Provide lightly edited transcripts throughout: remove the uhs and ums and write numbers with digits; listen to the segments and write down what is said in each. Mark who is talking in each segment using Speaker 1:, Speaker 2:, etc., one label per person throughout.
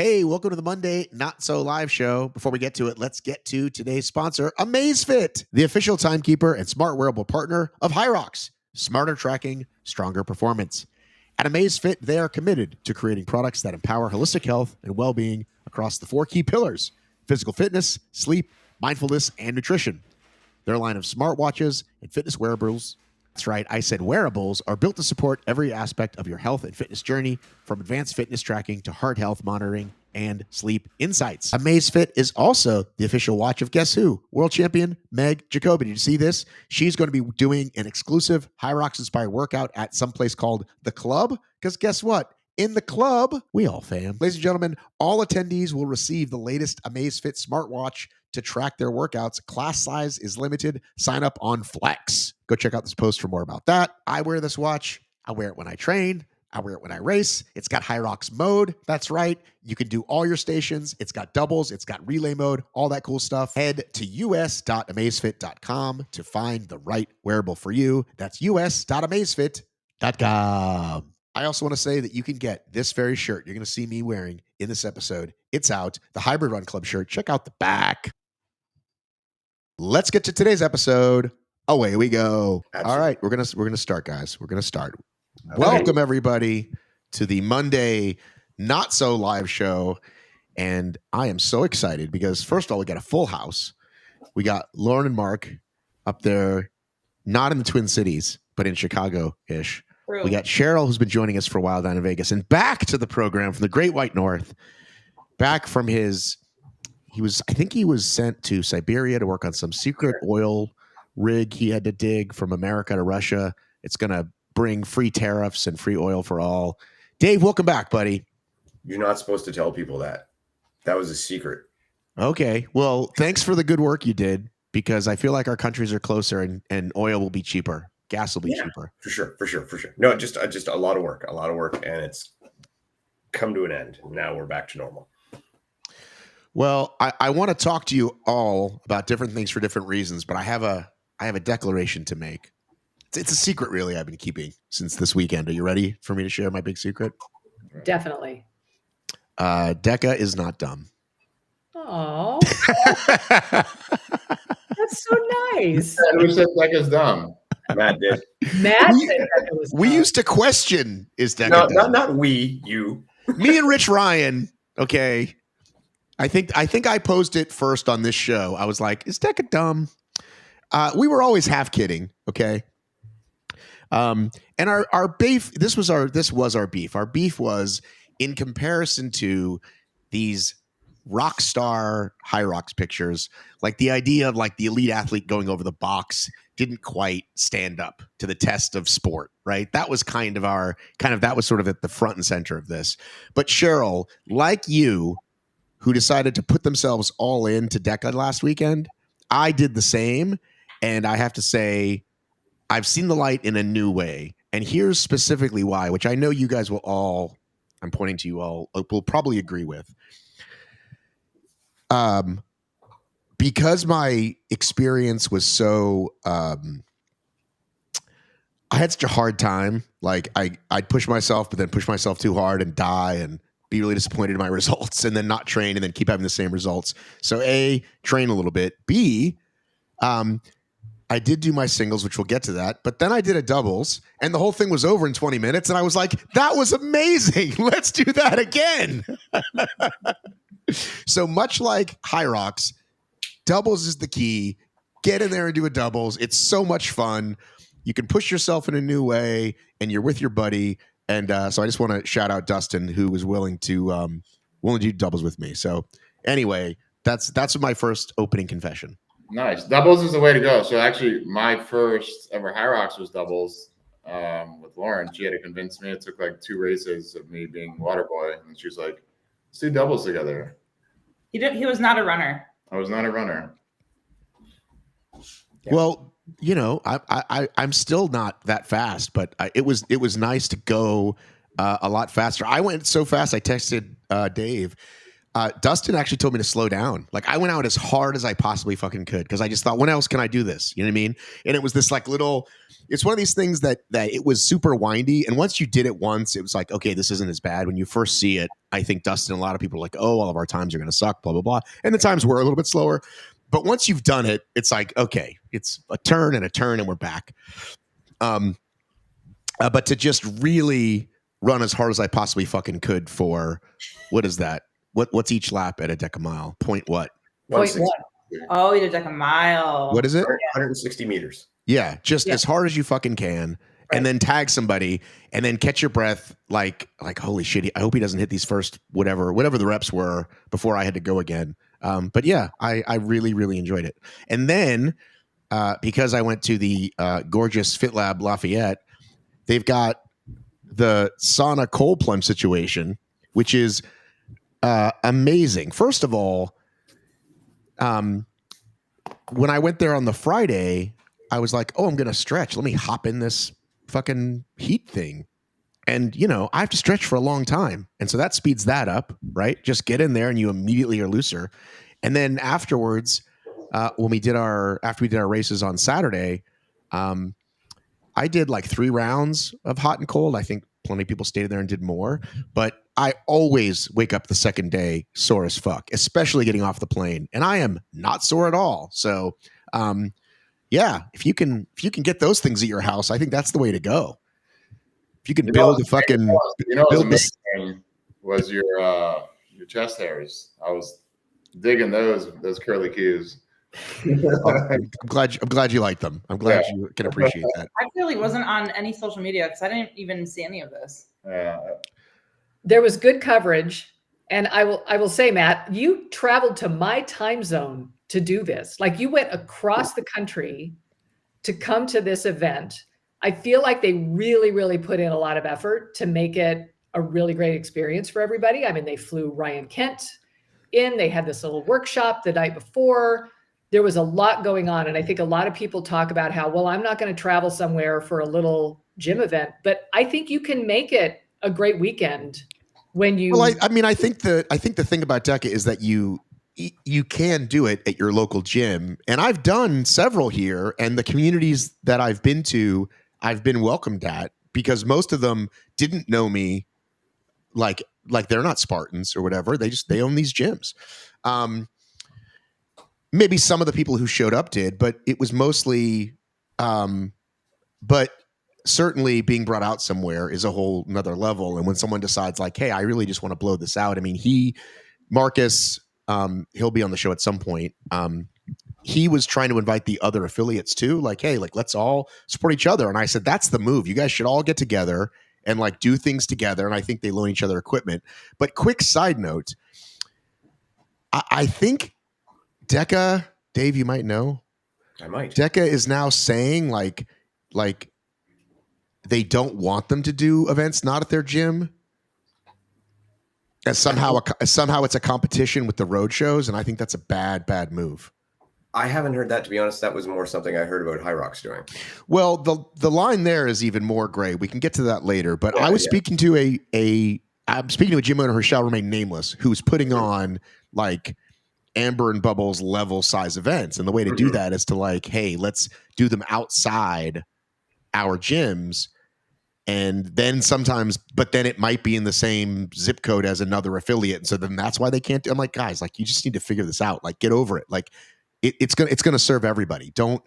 Speaker 1: Hey, welcome to the Monday Not So Live show. Before we get to it, let's get to today's sponsor, AmazeFit, the official timekeeper and smart wearable partner of HYROX. Smarter tracking, stronger performance. At AmazeFit, they are committed to creating products that empower holistic health and well-being across the 4 key pillars: physical fitness, sleep, mindfulness, and nutrition. Their line of smartwatches and fitness wearables, that's right, I said wearables, are built to support every aspect of your health and fitness journey, from advanced fitness tracking to heart health monitoring and sleep insights. AmazeFit is also the official watch of guess who? World champion Meg Jacoby. Did you see this? She's going to be doing an exclusive HYROX inspired workout at some place called The Club, because guess what? In the club, we all fam. Ladies and gentlemen, all attendees will receive the latest AmazeFit smartwatch to track their workouts. Class size is limited. Sign up on Flex. Go check out this post for more about that. I wear this watch. I wear it when I train. I wear it when I race. It's got HYROX mode. That's right. You can do all your stations. It's got doubles. It's got relay mode, all that cool stuff. Head to us.amazefit.com to find the right wearable for you. That's us.amazefit.com. I also want to say that you can get this very shirt you're going to see me wearing in this episode. It's out, the Hybrid Run Club shirt. Check out the back. Let's get to today's episode. Away we go. Absolutely. All right, we're gonna start, guys. We're gonna start. Okay. Welcome everybody to the Monday Not So Live show, and I am so excited because first of all, we got a full house. We got Lauren and Mark up there, not in the Twin Cities, but in Chicago-ish. True. We got Cheryl, who's been joining us for a while down in Vegas, and back to the program from the Great White North. Back from I think he was sent to Siberia to work on some secret oil rig he had to dig from America to Russia. It's going to bring free tariffs and free oil for all. Dave, welcome back, buddy.
Speaker 2: You're not supposed to tell people that. That was a secret.
Speaker 1: Okay. Well, thanks for the good work you did, because I feel like our countries are closer and oil will be cheaper. Gas will be cheaper.
Speaker 2: For sure. No, just a lot of work, and it's come to an end. Now we're back to normal.
Speaker 1: Well, I want to talk to you all about different things for different reasons, but I have a declaration to make. It's a secret, really, I've been keeping since this weekend. Are you ready for me to share my big secret?
Speaker 3: Definitely.
Speaker 1: DEKA is not dumb.
Speaker 3: Oh, that's so nice.
Speaker 4: Who said DEKA's dumb?
Speaker 2: Matt did.
Speaker 3: Matt said DEKA was dumb.
Speaker 1: We used to question, is DEKA dumb?
Speaker 2: Not we, you.
Speaker 1: Me and Rich Ryan, okay. I think I posed it first on this show. I was like, is DEKA dumb? We were always half kidding, okay? And our beef, this was our beef. Our beef was in comparison to these rock star HYROX pictures, like the idea of like the elite athlete going over the box didn't quite stand up to the test of sport, right? That was that was sort of at the front and center of this. But Cheryl, like you, who decided to put themselves all into DEKA last weekend, I did the same. And I have to say, I've seen the light in a new way. And here's specifically why, which I know you guys will all, I'm pointing to you all, will probably agree with. Because my experience was so, I had such a hard time. Like I'd push myself, but then push myself too hard and die and be really disappointed in my results, and then not train and then keep having the same results. So A, train a little bit. B, I did do my singles, which we'll get to that, but then I did a doubles and the whole thing was over in 20 minutes. And I was like, that was amazing. Let's do that again. So much like HYROX, doubles is the key. Get in there and do a doubles. It's so much fun. You can push yourself in a new way and you're with your buddy. And so I just want to shout out Dustin, who was willing to do doubles with me. So anyway, that's my first opening confession.
Speaker 4: Nice. Doubles is the way to go. So actually, my first ever HYROX was doubles with Lauren. She had to convince me. It took like 2 races of me being water boy. And she was like, let's do doubles together.
Speaker 5: He was not a runner.
Speaker 4: I was not a runner.
Speaker 1: Yeah. Well, you know, I'm still not that fast, but it was nice to go a lot faster. I went so fast. I texted Dave. Dustin actually told me to slow down. Like I went out as hard as I possibly fucking could because I just thought, when else can I do this? You know what I mean? And it was this like little. It's one of these things that it was super windy, and once you did it once, it was like, okay, this isn't as bad. When you first see it, I think Dustin and a lot of people are like, oh, all of our times are going to suck, blah blah blah, and the times were a little bit slower. But once you've done it, it's like, okay, it's a turn, and we're back. But to just really run as hard as I possibly fucking could for, what is that? What's each lap at a DEKA mile? Point what?
Speaker 3: Point
Speaker 2: 160,
Speaker 3: one.
Speaker 5: Oh, you did like a mile.
Speaker 1: What is it?
Speaker 2: 160 meters.
Speaker 1: Yeah, just
Speaker 3: Yeah.
Speaker 1: as hard as you fucking can,
Speaker 3: Right.
Speaker 1: and then tag somebody, and then catch your breath. Like holy shit! I hope he doesn't hit these first whatever the reps were before I had to go again. But yeah, I really really enjoyed it. And then because I went to the gorgeous FitLab Lafayette, they've got the sauna cold plunge situation, which is amazing. First of all, when I went there on the Friday, I was like, oh, I'm going to stretch. Let me hop in this fucking heat thing. And, I have to stretch for a long time. And so that speeds that up, right? Just get in there and you immediately are looser. And then afterwards, after we did our races on Saturday, I did like 3 rounds of hot and cold. I think plenty of people stayed there and did more, but I always wake up the second day sore as fuck, especially getting off the plane. And I am not sore at all. So, yeah, if you can get those things at your house, I think that's the way to go. If you can build a fucking,
Speaker 4: what's amazing was your chest hairs. I was digging those curly cues.
Speaker 1: I'm glad you like them. I'm glad you can appreciate that.
Speaker 5: I clearly wasn't on any social media because I didn't even see any of this.
Speaker 3: There was good coverage, and I will say, Matt, you traveled to my time zone to do this. Like you went across the country to come to this event. I feel like they really, really put in a lot of effort to make it a really great experience for everybody. I mean, they flew Ryan Kent in. They had this little workshop the night before. There was a lot going on. And I think a lot of people talk about how, well, I'm not going to travel somewhere for a little gym event, but I think you can make it a great weekend when you.
Speaker 1: Well, I think the thing about DEKA is that you can do it at your local gym. And I've done several here, and the communities that I've been to, I've been welcomed at, because most of them didn't know me. Like they're not Spartans or whatever. They own these gyms. Maybe some of the people who showed up did, but it was mostly, but certainly being brought out somewhere is a whole nother level. And when someone decides like, hey, I really just want to blow this out. I mean, Marcus, he'll be on the show at some point. He was trying to invite the other affiliates too. Like, hey, like let's all support each other. And I said, that's the move. You guys should all get together and like do things together. And I think they loan each other equipment. But quick side note, I think DEKA, Dave, you might know.
Speaker 2: I might.
Speaker 1: DEKA is now saying like they don't want them to do events not at their gym. As somehow it's a competition with the road shows, and I think that's a bad move.
Speaker 2: I haven't heard that, to be honest. That was more something I heard about HYROX doing.
Speaker 1: Well, the line there is even more gray. We can get to that later. But
Speaker 2: Yeah,
Speaker 1: I was speaking to I'm speaking to a gym owner who shall remain nameless, who's putting on like Amber and Bubbles level size events. And the way to do that is to like, hey, let's do them outside our gyms. And then sometimes, but then it might be in the same zip code as another affiliate. And so then that's why they can't do. I'm like, guys, like you just need to figure this out. Like get over it. Like it's gonna serve everybody. Don't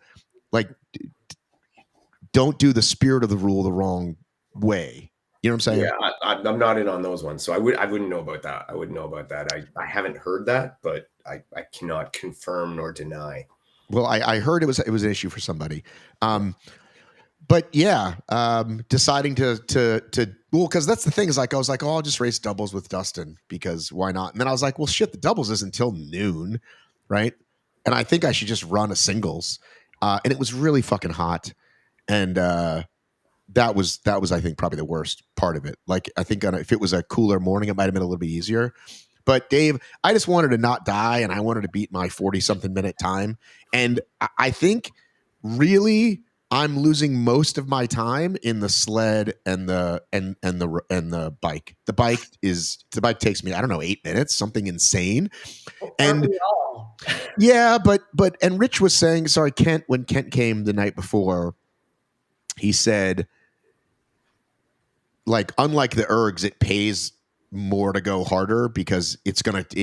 Speaker 1: do the spirit of the rule the wrong way. You know what I'm saying?
Speaker 2: Yeah, I'm not in on those ones, so I wouldn't know about that. I wouldn't know about that. I haven't heard that, but I cannot confirm nor deny.
Speaker 1: Well, I heard it was an issue for somebody. But yeah, deciding to well, because that's the thing is like I was like, oh, I'll just race doubles with Dustin because why not? And then I was like, well, shit, the doubles isn't until noon, right? And I think I should just run a singles. And it was really fucking hot, and that was I think probably the worst part of it. Like I think if it was a cooler morning, it might have been a little bit easier. But Dave, I just wanted to not die, and I wanted to beat my 40-something minute time. And I think really I'm losing most of my time in the sled and the bike. The bike takes me, I don't know, 8 minutes, something insane.
Speaker 3: Aren't
Speaker 1: And
Speaker 3: we all?
Speaker 1: yeah, but and Rich was saying, sorry, Kent, when Kent came the night before, he said, like, unlike the ergs, it pays more to go harder because it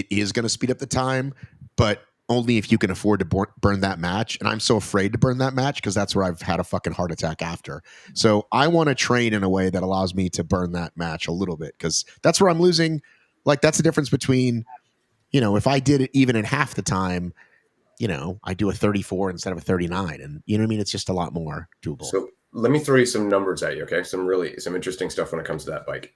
Speaker 1: is gonna speed up the time, but only if you can afford to burn that match. And I'm so afraid to burn that match because that's where I've had a fucking heart attack after. So I want to train in a way that allows me to burn that match a little bit, because that's where I'm losing. Like, that's the difference between, if I did it even in half the time, I do a 34 instead of a 39, and you know what I mean? It's just a lot more doable.
Speaker 2: So let me throw you some numbers at you, okay? Some interesting stuff when it comes to that bike.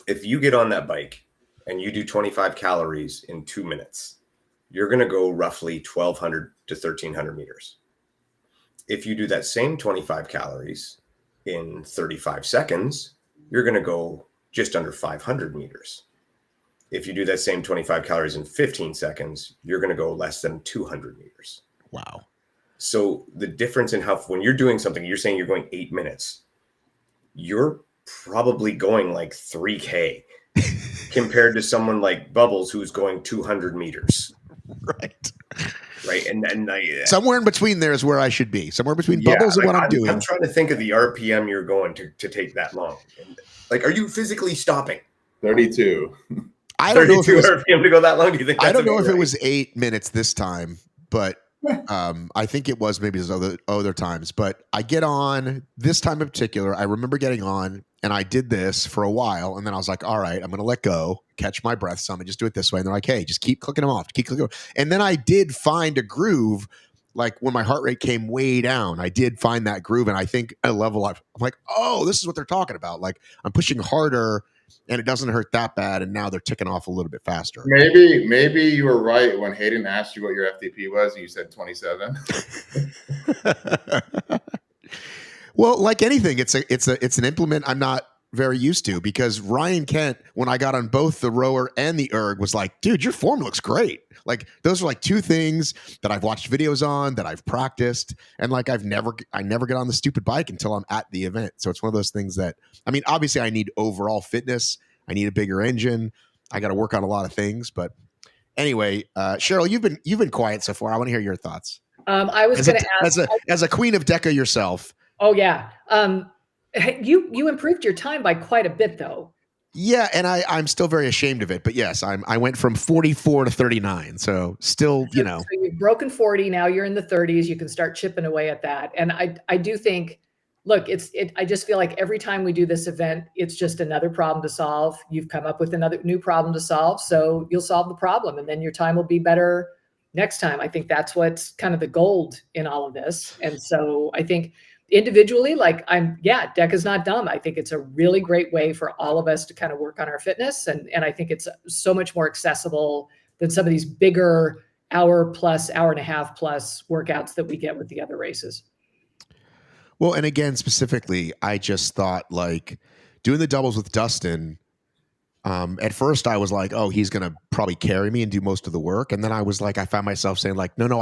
Speaker 2: If you get on that bike and you do 25 calories in 2 minutes, you're going to go roughly 1,200 to 1,300 meters. If you do that same 25 calories in 35 seconds, you're going to go just under 500 meters. If you do that same 25 calories in 15 seconds, you're going to go less than 200 meters.
Speaker 1: Wow.
Speaker 2: So the difference in when you're doing something, you're saying you're going 8 minutes, you're probably going like 3K compared to someone like Bubbles who's going 200 meters. Right. And
Speaker 1: somewhere in between there is where I should be. Somewhere between Bubbles and what I'm doing.
Speaker 2: I'm trying to think of the RPM you're going to take that long. Like, are you physically stopping?
Speaker 4: 32.
Speaker 1: I don't know if it was
Speaker 2: RPM to go that long. Do you think?
Speaker 1: I don't know if it was 8 minutes this time, but I think it was maybe other times. But I get on this time in particular. I remember getting on, and I did this for a while, and then I was like, all right, I'm going to let go, catch my breath some, and just do it this way. And they're like, hey, just keep clicking them off, keep clicking them off. And then I did find a groove. Like, when my heart rate came way down, I did find that groove, and I think at a level I'm like, oh, this is what they're talking about. Like, I'm pushing harder, and it doesn't hurt that bad, and now they're ticking off a little bit faster.
Speaker 4: Maybe you were right when Hayden asked you what your FTP was, and you said 27.
Speaker 1: Well, like anything, it's an implement I'm not very used to, because Ryan Kent, when I got on both the rower and the erg, was like, dude, your form looks great. Like, those are like two things that I've watched videos on, that I've practiced, and like I never get on the stupid bike until I'm at the event. So it's one of those things that, I mean, obviously I need overall fitness, I need a bigger engine, I got to work on a lot of things. But anyway, Cheryl, you've been quiet so far. I want to hear your thoughts.
Speaker 3: I was going to ask,
Speaker 1: as a queen of DEKA yourself.
Speaker 3: Oh yeah. You improved your time by quite a bit, though.
Speaker 1: Yeah, and I'm still very ashamed of it, but yes, I went from 44 to 39, so still,
Speaker 3: So you've broken 40, now you're in the 30s. You can start chipping away at that, and I do think, look, I just feel like every time we do this event, it's just another problem to solve. You've come up with another new problem to solve, so you'll solve the problem, and then your time will be better next time. I think that's what's kind of the gold in all of this, and so I think, individually, like DEKA's not dumb. I think it's a really great way for all of us to kind of work on our fitness. And I think it's so much more accessible than some of these bigger hour and a half plus workouts that we get with the other races.
Speaker 1: Well, and again, specifically, I just thought, like, doing the doubles with Dustin, at first I was like, oh, he's going to probably carry me and do most of the work. And then I was like, I found myself saying like, no,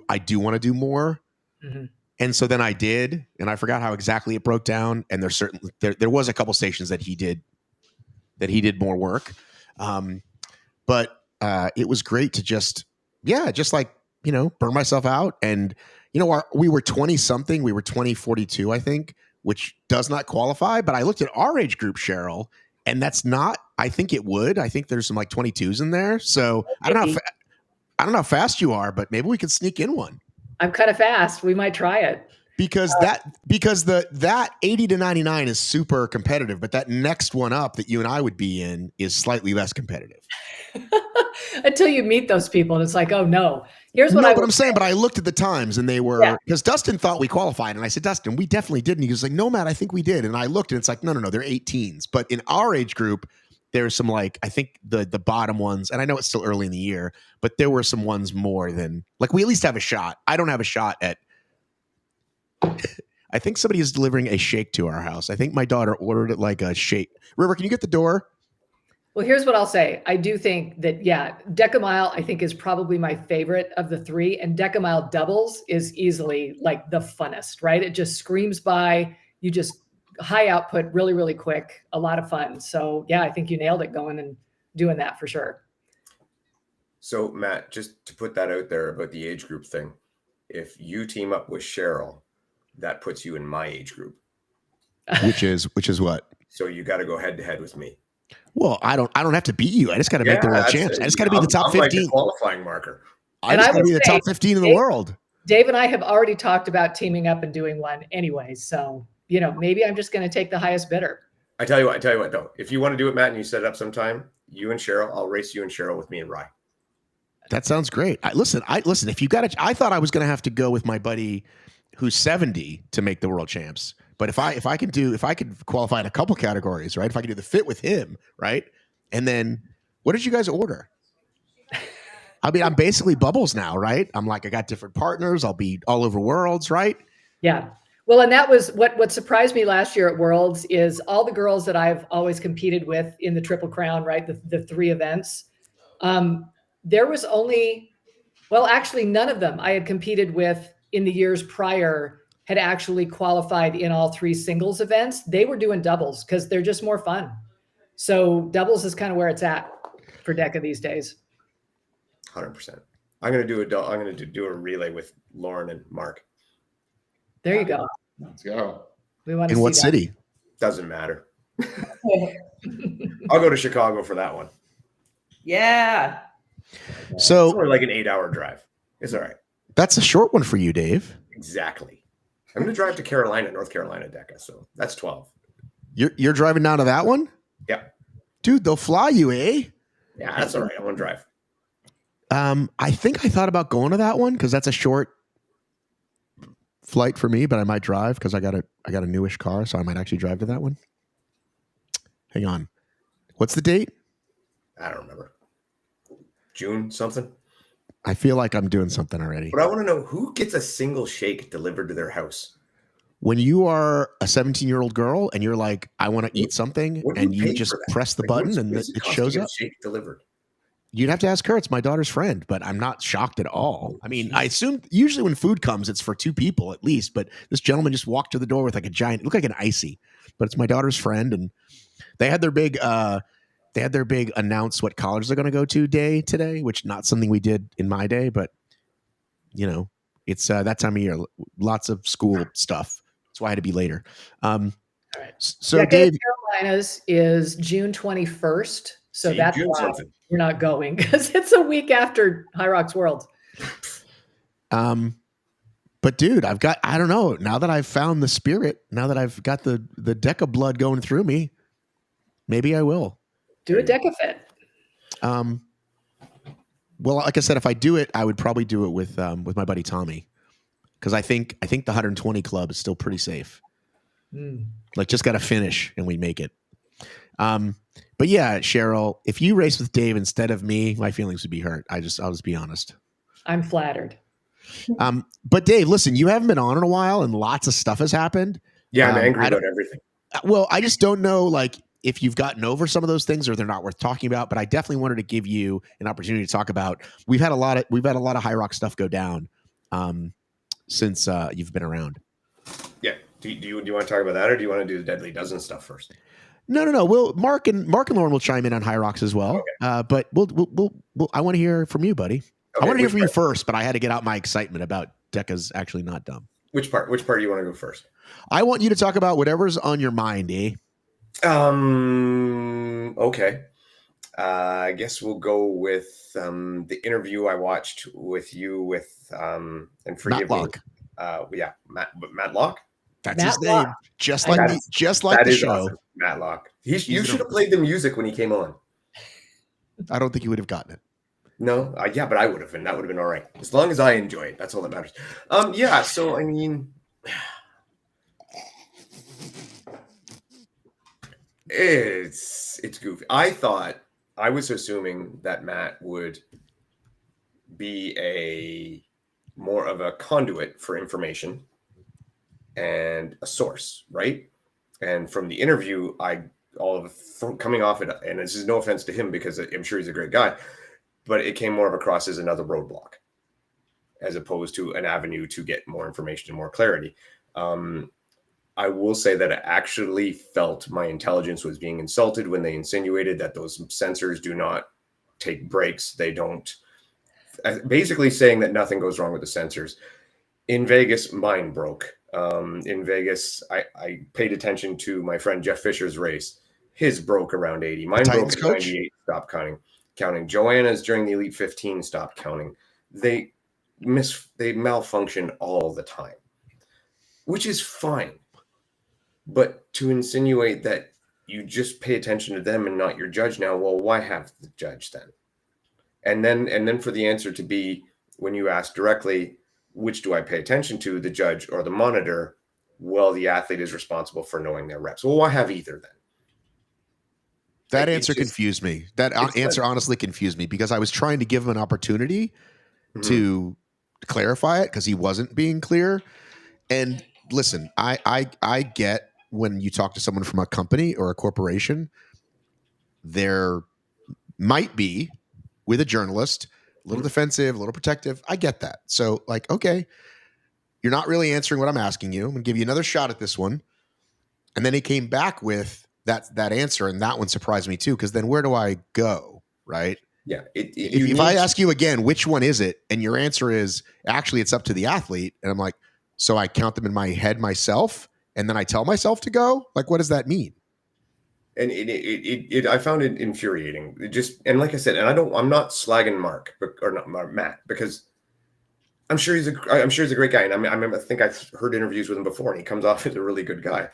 Speaker 1: I do want to do more. Mm-hmm. And so then I did, and I forgot how exactly it broke down. And there was a couple stations that he did more work. But it was great to just like, burn myself out. And, we were 20 something, we were 2042, I think, which does not qualify. But I looked at our age group, Cheryl, and that's not, I think it would. I think there's some like 22s in there. So I don't know how fast you are, but maybe we could sneak in one.
Speaker 3: I'm kind of fast. We might try it.
Speaker 1: Because that 80 to 99 is super competitive, but that next one up that you and I would be in is slightly less competitive.
Speaker 3: Until you meet those people, and it's like, oh no. But
Speaker 1: I'm saying, but I looked at the times, and they were, because Dustin thought we qualified, and I said, Dustin, we definitely did. And he was like, no, Matt, I think we did. And I looked, and it's like, no, they're 18s. But in our age group, there's some, like, I think the bottom ones, and I know it's still early in the year, but there were some ones more than, like, we at least have a shot. I don't have a shot at. I think somebody is delivering a shake to our house. I think my daughter ordered it like a shake. River, can you get the door?
Speaker 3: Well, here's what I'll say. I do think that, yeah, DEKA Mile, I think, is probably my favorite of the three. And DEKA Mile doubles is easily like the funnest, right? It just screams by. You just high output really, really quick. A lot of fun. So, yeah, I think you nailed it going and doing that for sure.
Speaker 2: So, Matt, just to put that out there about the age group thing, if you team up with Cheryl, that puts you in my age group.
Speaker 1: Which is what?
Speaker 2: So you got to go head to head with me.
Speaker 1: Well, I don't have to beat you. I just got to make the world champs. I just got to be the top 15.
Speaker 2: Like the qualifying marker.
Speaker 1: I just got to be the top 15 in the world.
Speaker 3: Dave and I have already talked about teaming up and doing one anyway. So, you know, maybe I'm just going to take the highest bidder.
Speaker 2: I tell you what, though, if you want to do it, Matt, and you set it up sometime, you and Cheryl, I'll race you and Cheryl with me and Rye.
Speaker 1: That sounds great. Listen, if you got it, I thought I was going to have to go with my buddy who's 70 to make the world champs. But if I could qualify in a couple categories, right? If I could do the fit with him, right? And then what did you guys order? I mean, I'm basically Bubbles now, right? I'm like, I got different partners. I'll be all over Worlds, right?
Speaker 3: Yeah. Well, and that was what surprised me last year at Worlds is all the girls that I've always competed with in the Triple Crown, right? The three events. There was actually none of them I had competed with in the years prior had actually qualified in all three singles events. They were doing doubles because they're just more fun. So doubles is kind of where it's at for DEKA these days.
Speaker 2: 100%. I'm going to do a relay with Lauren and Mark.
Speaker 3: There you go.
Speaker 4: Let's go.
Speaker 3: We want to
Speaker 1: in
Speaker 3: see
Speaker 1: what
Speaker 3: that.
Speaker 1: city?
Speaker 2: Doesn't matter. I'll go to Chicago for that one.
Speaker 5: Yeah.
Speaker 1: So
Speaker 2: it's only like an 8-hour drive. It's all right.
Speaker 1: That's a short one for you, Dave.
Speaker 2: Exactly. I'm going to drive to North Carolina, DEKA. So that's 12.
Speaker 1: You're driving down to that one?
Speaker 2: Yeah.
Speaker 1: Dude, they'll fly you, eh?
Speaker 2: Yeah, that's all right. I want to drive.
Speaker 1: I think I thought about going to that one because that's a short flight for me, but I might drive because I got a newish car, so I might actually drive to that one. Hang on. What's the date?
Speaker 2: I don't remember. June something.
Speaker 1: I feel like I'm doing something already.
Speaker 2: But I want to know who gets a single shake delivered to their house.
Speaker 1: When you are a 17-year-old girl and you're like, I want to eat something, and you just press the button and it shows up.
Speaker 2: Shake delivered.
Speaker 1: You'd have to ask her. It's my daughter's friend, but I'm not shocked at all. I mean, I assume usually when food comes, it's for two people at least. But this gentleman just walked to the door with like a giant, it looked like an icy, but it's my daughter's friend, and they had their big announce what college they're going to go to day today, which not something we did in my day, but you know, it's that time of year, lots of school stuff. That's why I had to be later. All right. So
Speaker 3: DEKA
Speaker 1: Dave,
Speaker 3: Carolinas is June 21st. So that's
Speaker 2: June
Speaker 3: why
Speaker 2: something.
Speaker 3: you're not going because it's a week after HYROX World.
Speaker 1: But dude, I don't know, now that I've found the spirit, now that I've got the DEKA blood going through me, maybe I will.
Speaker 3: Do a DEKA fit.
Speaker 1: Well, like I said, if I do it, I would probably do it with my buddy Tommy, because I think the 120 club is still pretty safe. Like, just got to finish and we make it. But yeah, Cheryl, if you race with Dave instead of me, my feelings would be hurt. I'll just be honest.
Speaker 3: I'm flattered.
Speaker 1: But Dave, listen, you haven't been on in a while, and lots of stuff has happened.
Speaker 2: Yeah, I'm angry about everything.
Speaker 1: Well, I just don't know, like, if you've gotten over some of those things or they're not worth talking about. But I definitely wanted to give you an opportunity to talk about. We've had a lot of HYROX stuff go down since you've been around. Yeah.
Speaker 2: Do you want to talk about that, or do you want to do the Deadly Dozen stuff first?
Speaker 1: No. We'll Mark and Lauren will chime in on HYROX as well. Okay. But we'll I want to hear from you, buddy. Okay, I want to hear from you first, but I had to get out my excitement about DEKA's actually not dumb.
Speaker 2: Which part do you want to go first?
Speaker 1: I want you to talk about whatever's on your mind, eh?
Speaker 2: Okay. I guess we'll go with the interview I watched with you with and forgive me. Matt Locke.
Speaker 1: That's his name. Just like the show.
Speaker 2: Awesome. Matt Locke. You should have played the music when he came on.
Speaker 1: I don't think you would have gotten it.
Speaker 2: No, yeah, but I would have, and that would have been all right. As long as I enjoy it, that's all that matters. So I mean, it's goofy. I was assuming that Matt would be more of a conduit for information and a source, right? And from the interview, I coming off it, and this is no offense to him because I'm sure he's a great guy, but it came more of across as another roadblock as opposed to an avenue to get more information and more clarity. I will say that I actually felt my intelligence was being insulted when they insinuated that those sensors do not take breaks. They don't, basically saying that nothing goes wrong with the sensors. In Vegas, mine broke. In Vegas, I paid attention to my friend Jeff Fisher's race. His broke around 80. Mine broke at 98, stopped counting. Joanna's during the Elite 15 stopped counting. They malfunction all the time, which is fine. But to insinuate that you just pay attention to them and not your judge now, well, why have the judge then? And then for the answer to be, when you ask directly, which do I pay attention to, the judge or the monitor? Well, the athlete is responsible for knowing their reps. Well, why have either then?
Speaker 1: That answer confused me. That answer honestly confused me because I was trying to give him an opportunity to clarify it because he wasn't being clear. And listen, I get when you talk to someone from a company or a corporation, there might be with a journalist, a little defensive, a little protective. I get that. So like, okay, you're not really answering what I'm asking you. I'm gonna give you another shot at this one. And then he came back with that answer, and that one surprised me too, because then where do I go? Right?
Speaker 2: Yeah.
Speaker 1: If I ask you again, which one is it? And your answer is actually it's up to the athlete, and I'm like, so I count them in my head myself, and then I tell myself to go? Like, what does that mean?
Speaker 2: And I found it infuriating. And like I said, and I'm not slagging Mark or not Matt, because I'm sure he's a great guy. And I think I've heard interviews with him before, and he comes off as a really good guy,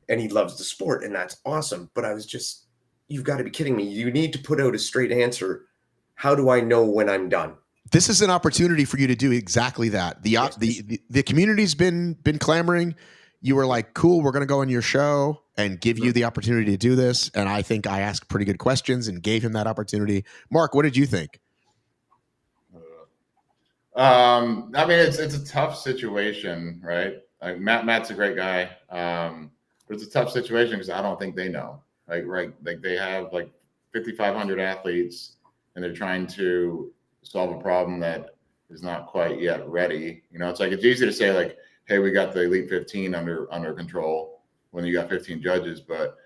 Speaker 2: and he loves the sport, and that's awesome. But I was just, you've got to be kidding me. You need to put out a straight answer. How do I know when I'm done?
Speaker 1: This is an opportunity for you to do exactly that. The community's been clamoring. You were like, cool, we're going to go on your show and give you the opportunity to do this. And I think I asked pretty good questions and gave him that opportunity. Mark, what did you think?
Speaker 4: I mean, it's a tough situation, right? Like Matt's a great guy. But it's a tough situation because I don't think they know. Like they have like 5,500 athletes and they're trying to solve a problem that is not quite yet ready. You know, it's easy to say like, hey, we got the Elite 15 under control when you got 15 judges. But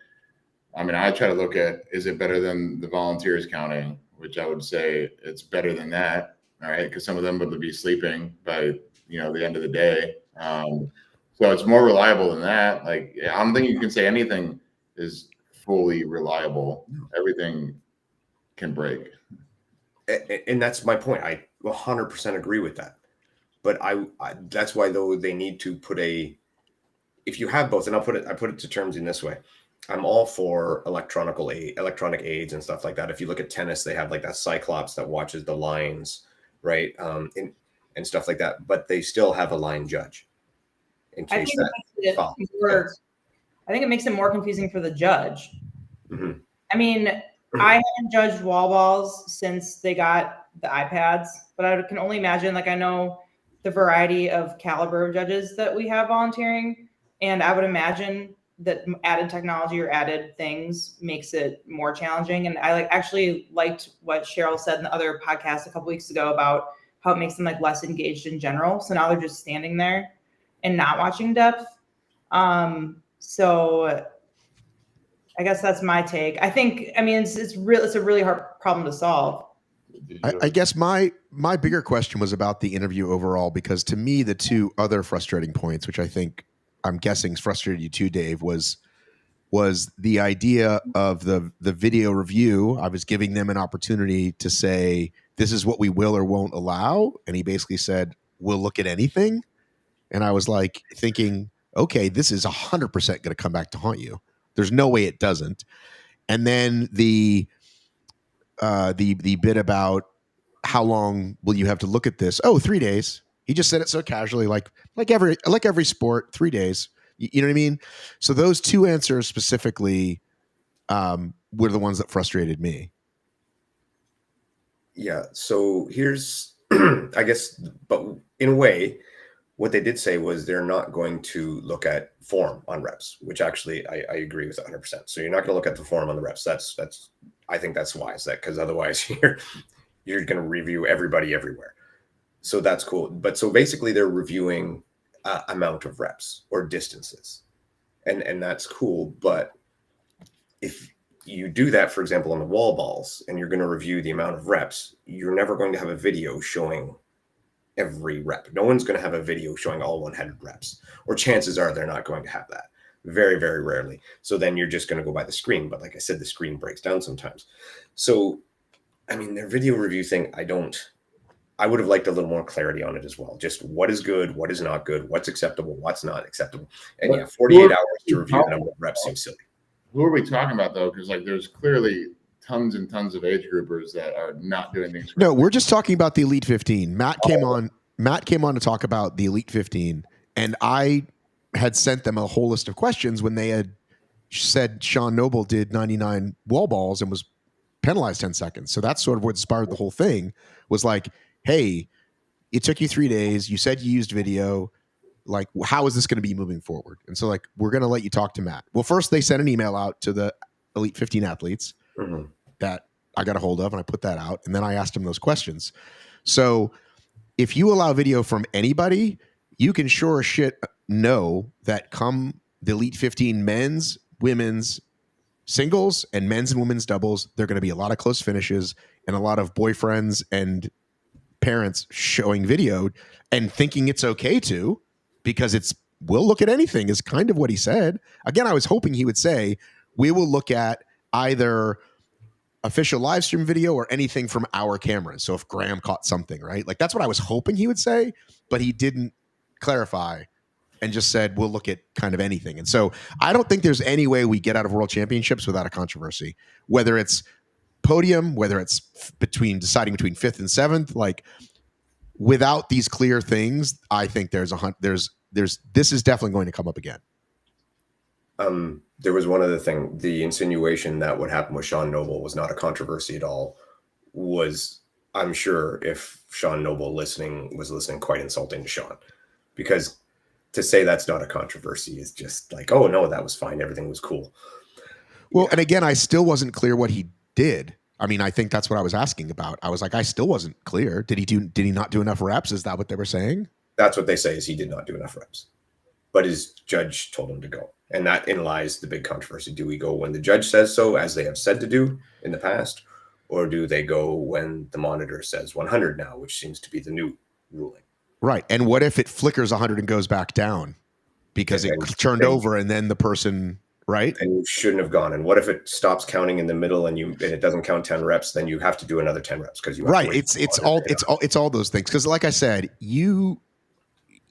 Speaker 4: I mean, I try to look at, is it better than the volunteers counting, which I would say it's better than that. All right. Because some of them would be sleeping by, the end of the day. So it's more reliable than that. Like, I don't think you can say anything is fully reliable. Everything can break.
Speaker 2: And that's my point. I 100% agree with that. But I that's why though they need to put if you have both, and I put it to terms in this way. I'm all for electronic aids and stuff like that. If you look at tennis, they have like that Cyclops that watches the lines, right? And stuff like that. But they still have a line judge in case
Speaker 5: I think it makes it more confusing for the judge.
Speaker 2: Mm-hmm.
Speaker 5: I mean, I haven't judged wall balls since they got the iPads, but I can only imagine, like, I know the variety of caliber of judges that we have volunteering, and I would imagine that added technology or added things makes it more challenging. And I actually liked what Cheryl said in the other podcast a couple weeks ago about how it makes them like less engaged in general. So now they're just standing there and not watching depth. So I guess that's my take. I think, I mean, it's a really hard problem to solve.
Speaker 1: I guess my bigger question was about the interview overall, because to me, the two other frustrating points, which I'm guessing frustrated you too, Dave, was the idea of the video review. I was giving them an opportunity to say, this is what we will or won't allow. And he basically said, we'll look at anything. And I was like thinking, okay, this is 100% going to come back to haunt you. There's no way it doesn't. And then the bit about how long will you have to look at this? Oh, 3 days. He just said it so casually, like every sport, 3 days. You know what I mean? So those two answers specifically were the ones that frustrated me.
Speaker 2: Yeah. So here's, I guess, but in a way, what they did say was they're not going to look at form on reps, which actually I agree with 100%. So you're not going to look at the form on the reps. That's I think that's wise, that because otherwise you're going to review everybody everywhere. So that's cool. But so basically they're reviewing amount of reps or distances, and that's cool. But if you do that, for example, on the wall balls, and you're going to review the amount of reps, you're never going to have a video showing every rep. No one's going to have a video showing all 100 reps, or chances are they're not going to have that. Very, very rarely. So then you're just going to go by the screen. But like I said, the screen breaks down sometimes. So, I mean, their video review thing, I would have liked a little more clarity on it as well. Just what is good, what is not good, what's acceptable, what's not acceptable. And yeah, 48 hours to review the number of reps seems silly.
Speaker 4: Who are we talking about though? Because like there's clearly tons and tons of age groupers that are not doing things.
Speaker 1: No, we're just talking about the Elite 15. Matt came on to talk about the Elite 15, and I had sent them a whole list of questions when they had said Sean Noble did 99 wall balls and was penalized 10 seconds. So that's sort of what inspired the whole thing, was like, hey, it took you 3 days. You said you used video. Like, how is this going to be moving forward? And so, like, we're going to let you talk to Matt. Well, first they sent an email out to the Elite 15 athletes that I got a hold of, and I put that out. And then I asked him those questions. So if you allow video from anybody, you can sure as shit know that come the Elite 15 men's, women's, singles, and men's and women's doubles, there are going to be a lot of close finishes and a lot of boyfriends and parents showing video and thinking it's okay to, because we'll look at anything, is kind of what he said. Again, I was hoping he would say, we will look at either official live stream video or anything from our cameras. So if Graham caught something, right? Like, that's what I was hoping he would say, but he didn't clarify and just said, we'll look at kind of anything. And so I don't think there's any way we get out of World Championships without a controversy, whether it's podium, whether it's deciding between 5th and 7th, like, without these clear things, I think this is definitely going to come up again.
Speaker 2: There was one other thing. The insinuation that what happened with Sean Noble was not a controversy at all was, I'm sure if Sean Noble was listening, quite insulting to Sean, because to say that's not a controversy is just like, oh no, that was fine. Everything was cool.
Speaker 1: Well, and again, I still wasn't clear what he did. I mean, I think that's what I was asking about. I was like, I still wasn't clear. Did he not do enough reps? Is that what they were saying?
Speaker 2: That's what they say, is he did not do enough reps, but his judge told him to go. And that in lies the big controversy. Do we go when the judge says so, as they have said to do in the past, or do they go when the monitor says 100 now, which seems to be the new ruling?
Speaker 1: Right. And what if it flickers 100 and goes back down because it turned over, and then the person, right?
Speaker 2: And you shouldn't have gone. And what if it stops counting in the middle and it doesn't count 10 reps? Then you have to do another 10 reps because you have
Speaker 1: right.
Speaker 2: To wait
Speaker 1: It's all those things. Because like I said, you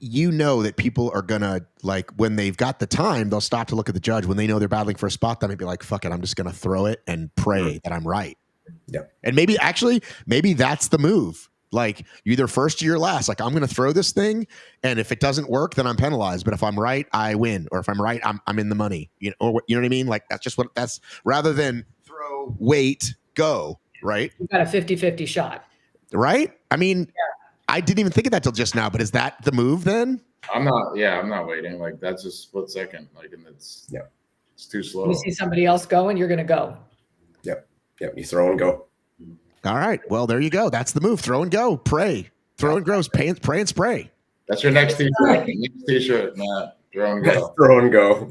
Speaker 1: know that people are gonna, like, when they've got the time, they'll stop to look at the judge. When they know they're battling for a spot, they might be like, fuck it, I'm just gonna throw it and pray that I'm right.
Speaker 2: Yeah.
Speaker 1: And maybe that's the move. Like, you either first or you're last. Like, I'm going to throw this thing, and if it doesn't work, then I'm penalized. But if I'm right, I win. Or if I'm right, I'm in the money. You know what I mean? Like, that's rather than throw, wait, go. Right?
Speaker 3: You've got a 50-50 shot.
Speaker 1: Right? I mean, I didn't even think of that till just now. But is that the move then?
Speaker 4: I'm not waiting. Like, that's a split second. Like, and it's too slow.
Speaker 3: You see somebody else going, you're going to go.
Speaker 2: Yep. You throw and go.
Speaker 1: All right. Well, there you go. That's the move. Throw and go. Pray. Throw and go. Pray and spray.
Speaker 4: That's your next t-shirt. Next t-shirt, Matt. Throw and go.
Speaker 2: Throw and go.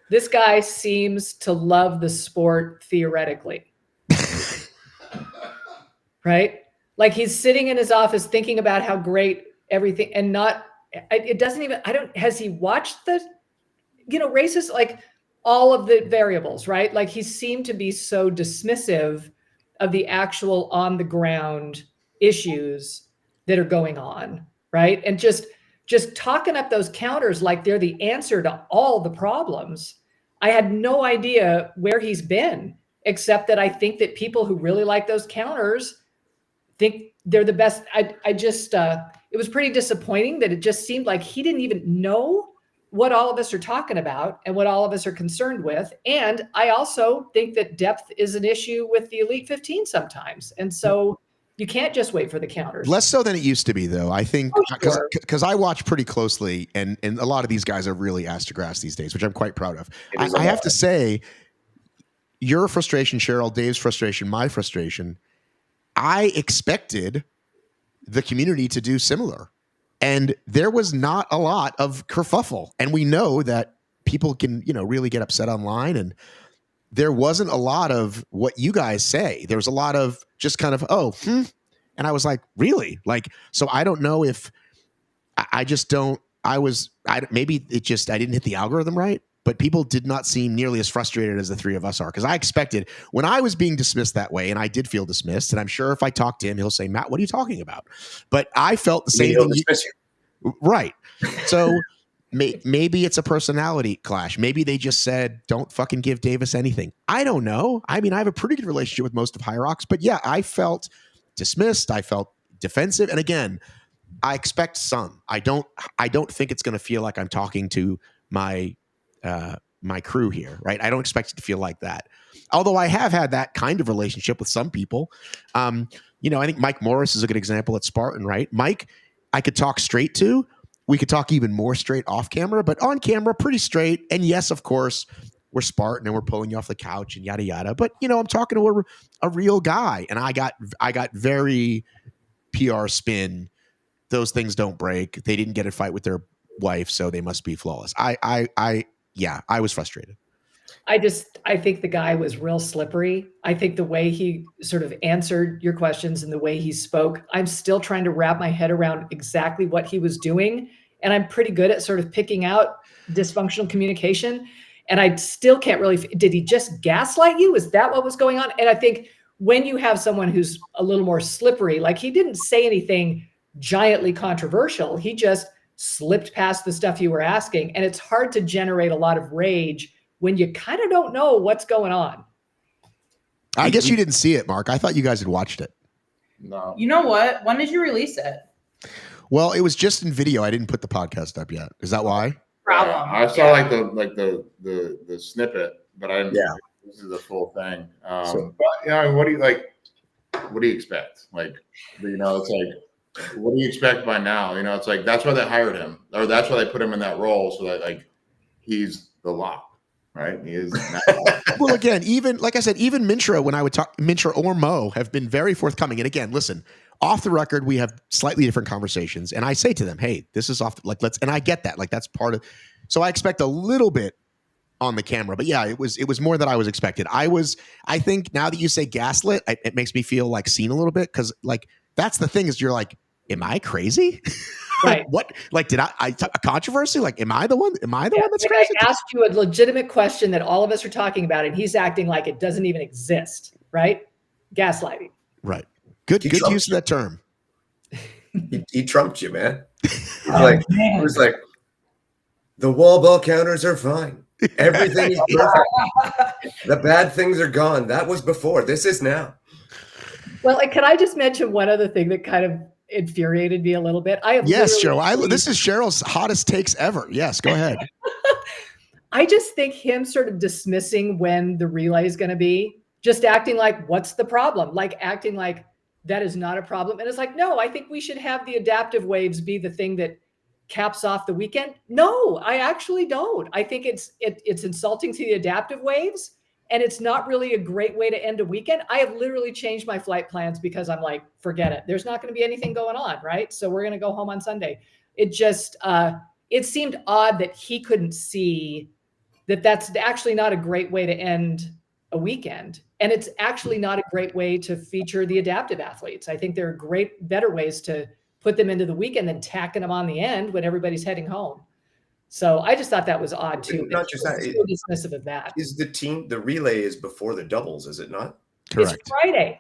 Speaker 3: This guy seems to love the sport theoretically. Right? Like, he's sitting in his office thinking about how great everything, and has he watched the, races, like all of the variables, right? Like, he seemed to be so dismissive of the actual on the ground issues that are going on, right? And just talking up those counters like they're the answer to all the problems. I had no idea where he's been, except that I think that people who really like those counters think they're the best. It was pretty disappointing that it just seemed like he didn't even know what all of us are talking about and what all of us are concerned with. And I also think that depth is an issue with the Elite 15 sometimes. And so, You can't just wait for the counters.
Speaker 1: Less so than it used to be, though. I think because I watch pretty closely, and a lot of these guys are really ass to grass these days, which I'm quite proud of. I have to say, your frustration, Cheryl, Dave's frustration, my frustration, I expected the community to do similar. And there was not a lot of kerfuffle. And we know that people can, really get upset online. And there wasn't a lot of what you guys say. There was a lot of just kind of, And I was like, really? So I don't know if I just don't, maybe it just, I didn't hit the algorithm right, but people did not seem nearly as frustrated as the three of us are. Cause I expected when I was being dismissed that way, and I did feel dismissed, and I'm sure if I talk to him, he'll say, Matt, what are you talking about? But I felt the same thing. Right. So maybe it's a personality clash. Maybe they just said, don't fucking give Davis anything. I don't know. I mean, I have a pretty good relationship with most of HYROX, but yeah, I felt dismissed. I felt defensive. And again, I expect some. I don't think it's going to feel like I'm talking to my crew here, right? I don't expect it to feel like that. Although I have had that kind of relationship with some people. I think Mike Morris is a good example at Spartan, right? Mike, I could talk straight to. We could talk even more straight off camera, but on camera, pretty straight. And yes, of course, we're Spartan and we're pulling you off the couch and yada yada. But I'm talking to a real guy, and I got very PR spin. Those things don't break. They didn't get a fight with their wife, so they must be flawless. I was frustrated.
Speaker 3: I think the guy was real slippery. I think the way he sort of answered your questions and the way he spoke, I'm still trying to wrap my head around exactly what he was doing. And I'm pretty good at sort of picking out dysfunctional communication. And I still can't really, did he just gaslight you? Is that what was going on? And I think when you have someone who's a little more slippery, like he didn't say anything giantly controversial. He just slipped past the stuff you were asking. And it's hard to generate a lot of rage when you kind of don't know what's going on.
Speaker 1: I guess you didn't see it, Mark. I thought you guys had watched it.
Speaker 4: No.
Speaker 5: You know what? When did you release it?
Speaker 1: Well, it was just in video. I didn't put the podcast up yet. Is that why?
Speaker 5: Problem.
Speaker 4: I saw the snippet, but I didn't.
Speaker 2: Yeah.
Speaker 4: This is the full thing. But what do you like? What do you expect? It's like, what do you expect by now? It's like that's why they hired him, or that's why they put him in that role, so that he's the lock. Right. He is.
Speaker 1: Well, again, even like I said, even Mintra, when I would talk, Mintra or Mo have been very forthcoming. And again, listen, off the record, we have slightly different conversations. And I say to them, hey, this is off. And I get that. That's part of. So I expect a little bit on the camera. But yeah, it was more than I was expected. I think now that you say gaslit, it makes me feel seen a little bit. Cause that's the thing is you're like, am I crazy?
Speaker 3: Right.
Speaker 1: What? Did I a controversy? Am I the one? Am I the one that's crazy?
Speaker 3: I asked you a legitimate question that all of us are talking about, and he's acting like it doesn't even exist. Right? Gaslighting.
Speaker 1: Right. Good use of that term.
Speaker 2: He trumped you, man. He was like, the wall ball counters are fine. Everything is perfect. The bad things are gone. That was before. This is now.
Speaker 3: Well, can I just mention one other thing that kind of infuriated me a little bit?
Speaker 1: Yes, Cheryl. This is Cheryl's hottest takes ever. Yes, go ahead.
Speaker 3: I just think him sort of dismissing when the relay is going to be, just acting like, what's the problem? Acting like that is not a problem. And it's like, no, I think we should have the adaptive waves be the thing that caps off the weekend. No, I actually don't. I think it's insulting to the adaptive waves. And it's not really a great way to end a weekend. I have literally changed my flight plans because I'm like, forget it. There's not going to be anything going on, right? So we're going to go home on Sunday. It just, it seemed odd that he couldn't see that that's actually not a great way to end a weekend. And it's actually not a great way to feature the adaptive athletes. I think there are better ways to put them into the weekend than tacking them on the end when everybody's heading home. So I just thought that was odd too.
Speaker 2: Not just that.
Speaker 3: So dismissive of that.
Speaker 2: Is the relay is before the doubles, is it not?
Speaker 1: Correct.
Speaker 3: It's Friday.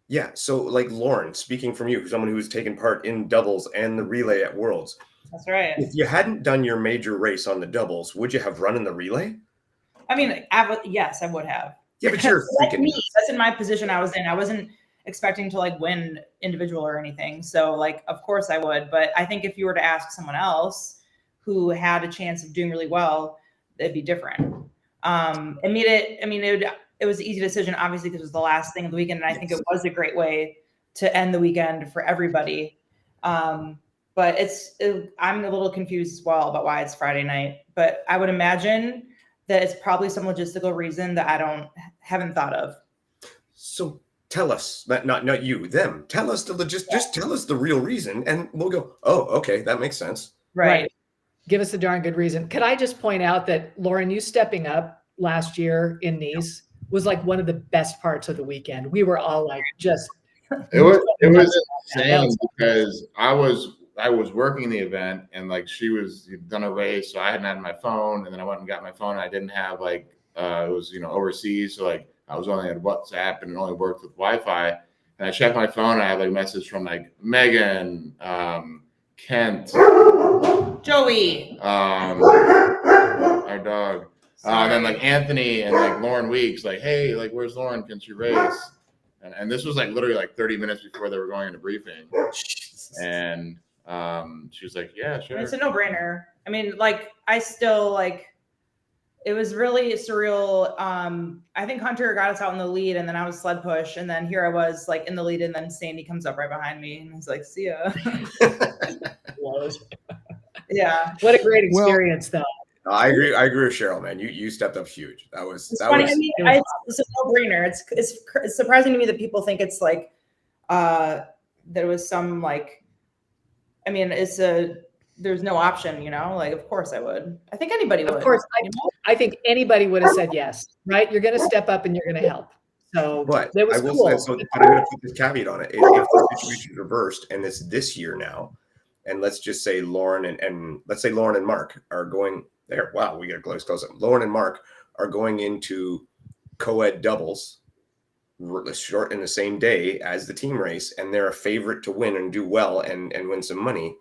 Speaker 2: Yeah. So Lauren, speaking from you, someone who's taken part in doubles and the relay at Worlds.
Speaker 5: That's right.
Speaker 2: If you hadn't done your major race on the doubles, would you have run in the relay?
Speaker 5: I mean, yes, I would have.
Speaker 2: Yeah, but you're
Speaker 5: that's
Speaker 2: freaking.
Speaker 5: me. That's in my position I was in. I wasn't expecting to win individual or anything. So of course I would. But I think if you were to ask someone else who had a chance of doing really well, it'd be different. It was an easy decision, obviously, because it was the last thing of the weekend. And I think it was a great way to end the weekend for everybody. But I'm a little confused as well about why it's Friday night. But I would imagine that it's probably some logistical reason that I haven't thought of.
Speaker 2: So tell us, not you, them. Tell us just tell us the real reason, and we'll go, oh, okay, that makes sense.
Speaker 5: Right.
Speaker 3: Give us a darn good reason. Could I just point out that, Lauren, you stepping up last year in Nice was like one of the best parts of the weekend. We were all like just.
Speaker 4: It was insane because I was working the event, and like you'd done a race, so I hadn't had my phone, and then I went and got my phone. And I didn't have like it was overseas, so like I was only at WhatsApp and it only worked with Wi-Fi. And I checked my phone, and I had like a message from like Megan, Kent,
Speaker 5: Joey,
Speaker 4: our dog, and then like Anthony and like Lauren Weeks, like, hey, like where's Lauren? Can she race? And this was like literally like 30 minutes before they were going into briefing. And she was like, yeah, sure.
Speaker 5: It's a no-brainer. I mean, like, I still like, it was really surreal. I think Hunter got us out in the lead, and then I was sled push, and then here I was like in the lead, and then Sandy comes up right behind me and he's like, see ya. Yeah.
Speaker 3: What a great experience, though.
Speaker 2: I agree with Cheryl, man. You stepped up huge. That was
Speaker 5: funny. I mean, it's a no-brainer. It's surprising to me that people think it's like there was some like, I mean, there's no option, like, of course I would. I think anybody would.
Speaker 3: Of course, I think anybody would have said yes, right? You're going to step up and you're going to help. So,
Speaker 2: but
Speaker 3: it was
Speaker 2: I will
Speaker 3: cool.
Speaker 2: say, but I'm going to put this caveat on it. If the situation is reversed and it's this year now, and let's just say Lauren and let's say Lauren and Mark are going there. Wow, we got a close up. Lauren and Mark are going into co-ed doubles short in the same day as the team race, and they're a favorite to win and do well and win some money.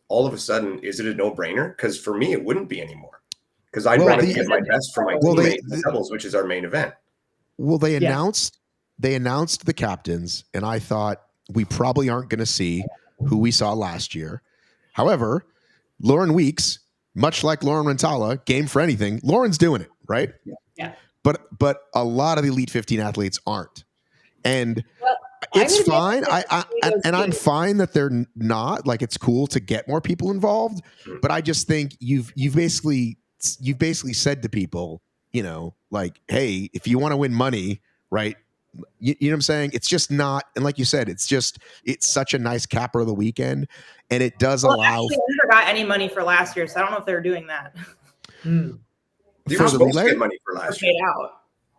Speaker 2: All of a sudden, is it a no-brainer? Because for me, it wouldn't be anymore. Because I want to give my best for my teammate in the doubles, which is our main event.
Speaker 1: Well, they announced the captains, and I thought we probably aren't going to see who we saw last year. However, Lauren Weeks, much like Lauren Rentala, game for anything. Lauren's doing it, right?
Speaker 3: Yeah.
Speaker 1: But a lot of the Elite 15 athletes aren't. And it's fine. I'm fine that they're not. Like, it's cool to get more people involved, but I just think you've basically said to people, like, hey, if you want to win money, right? You know what I'm saying? It's just not, and like you said, it's such a nice capper of the weekend, and it does allow.
Speaker 5: Actually, I never got any money for last year, so I don't know if they were doing that.
Speaker 2: You were supposed to get money for last year.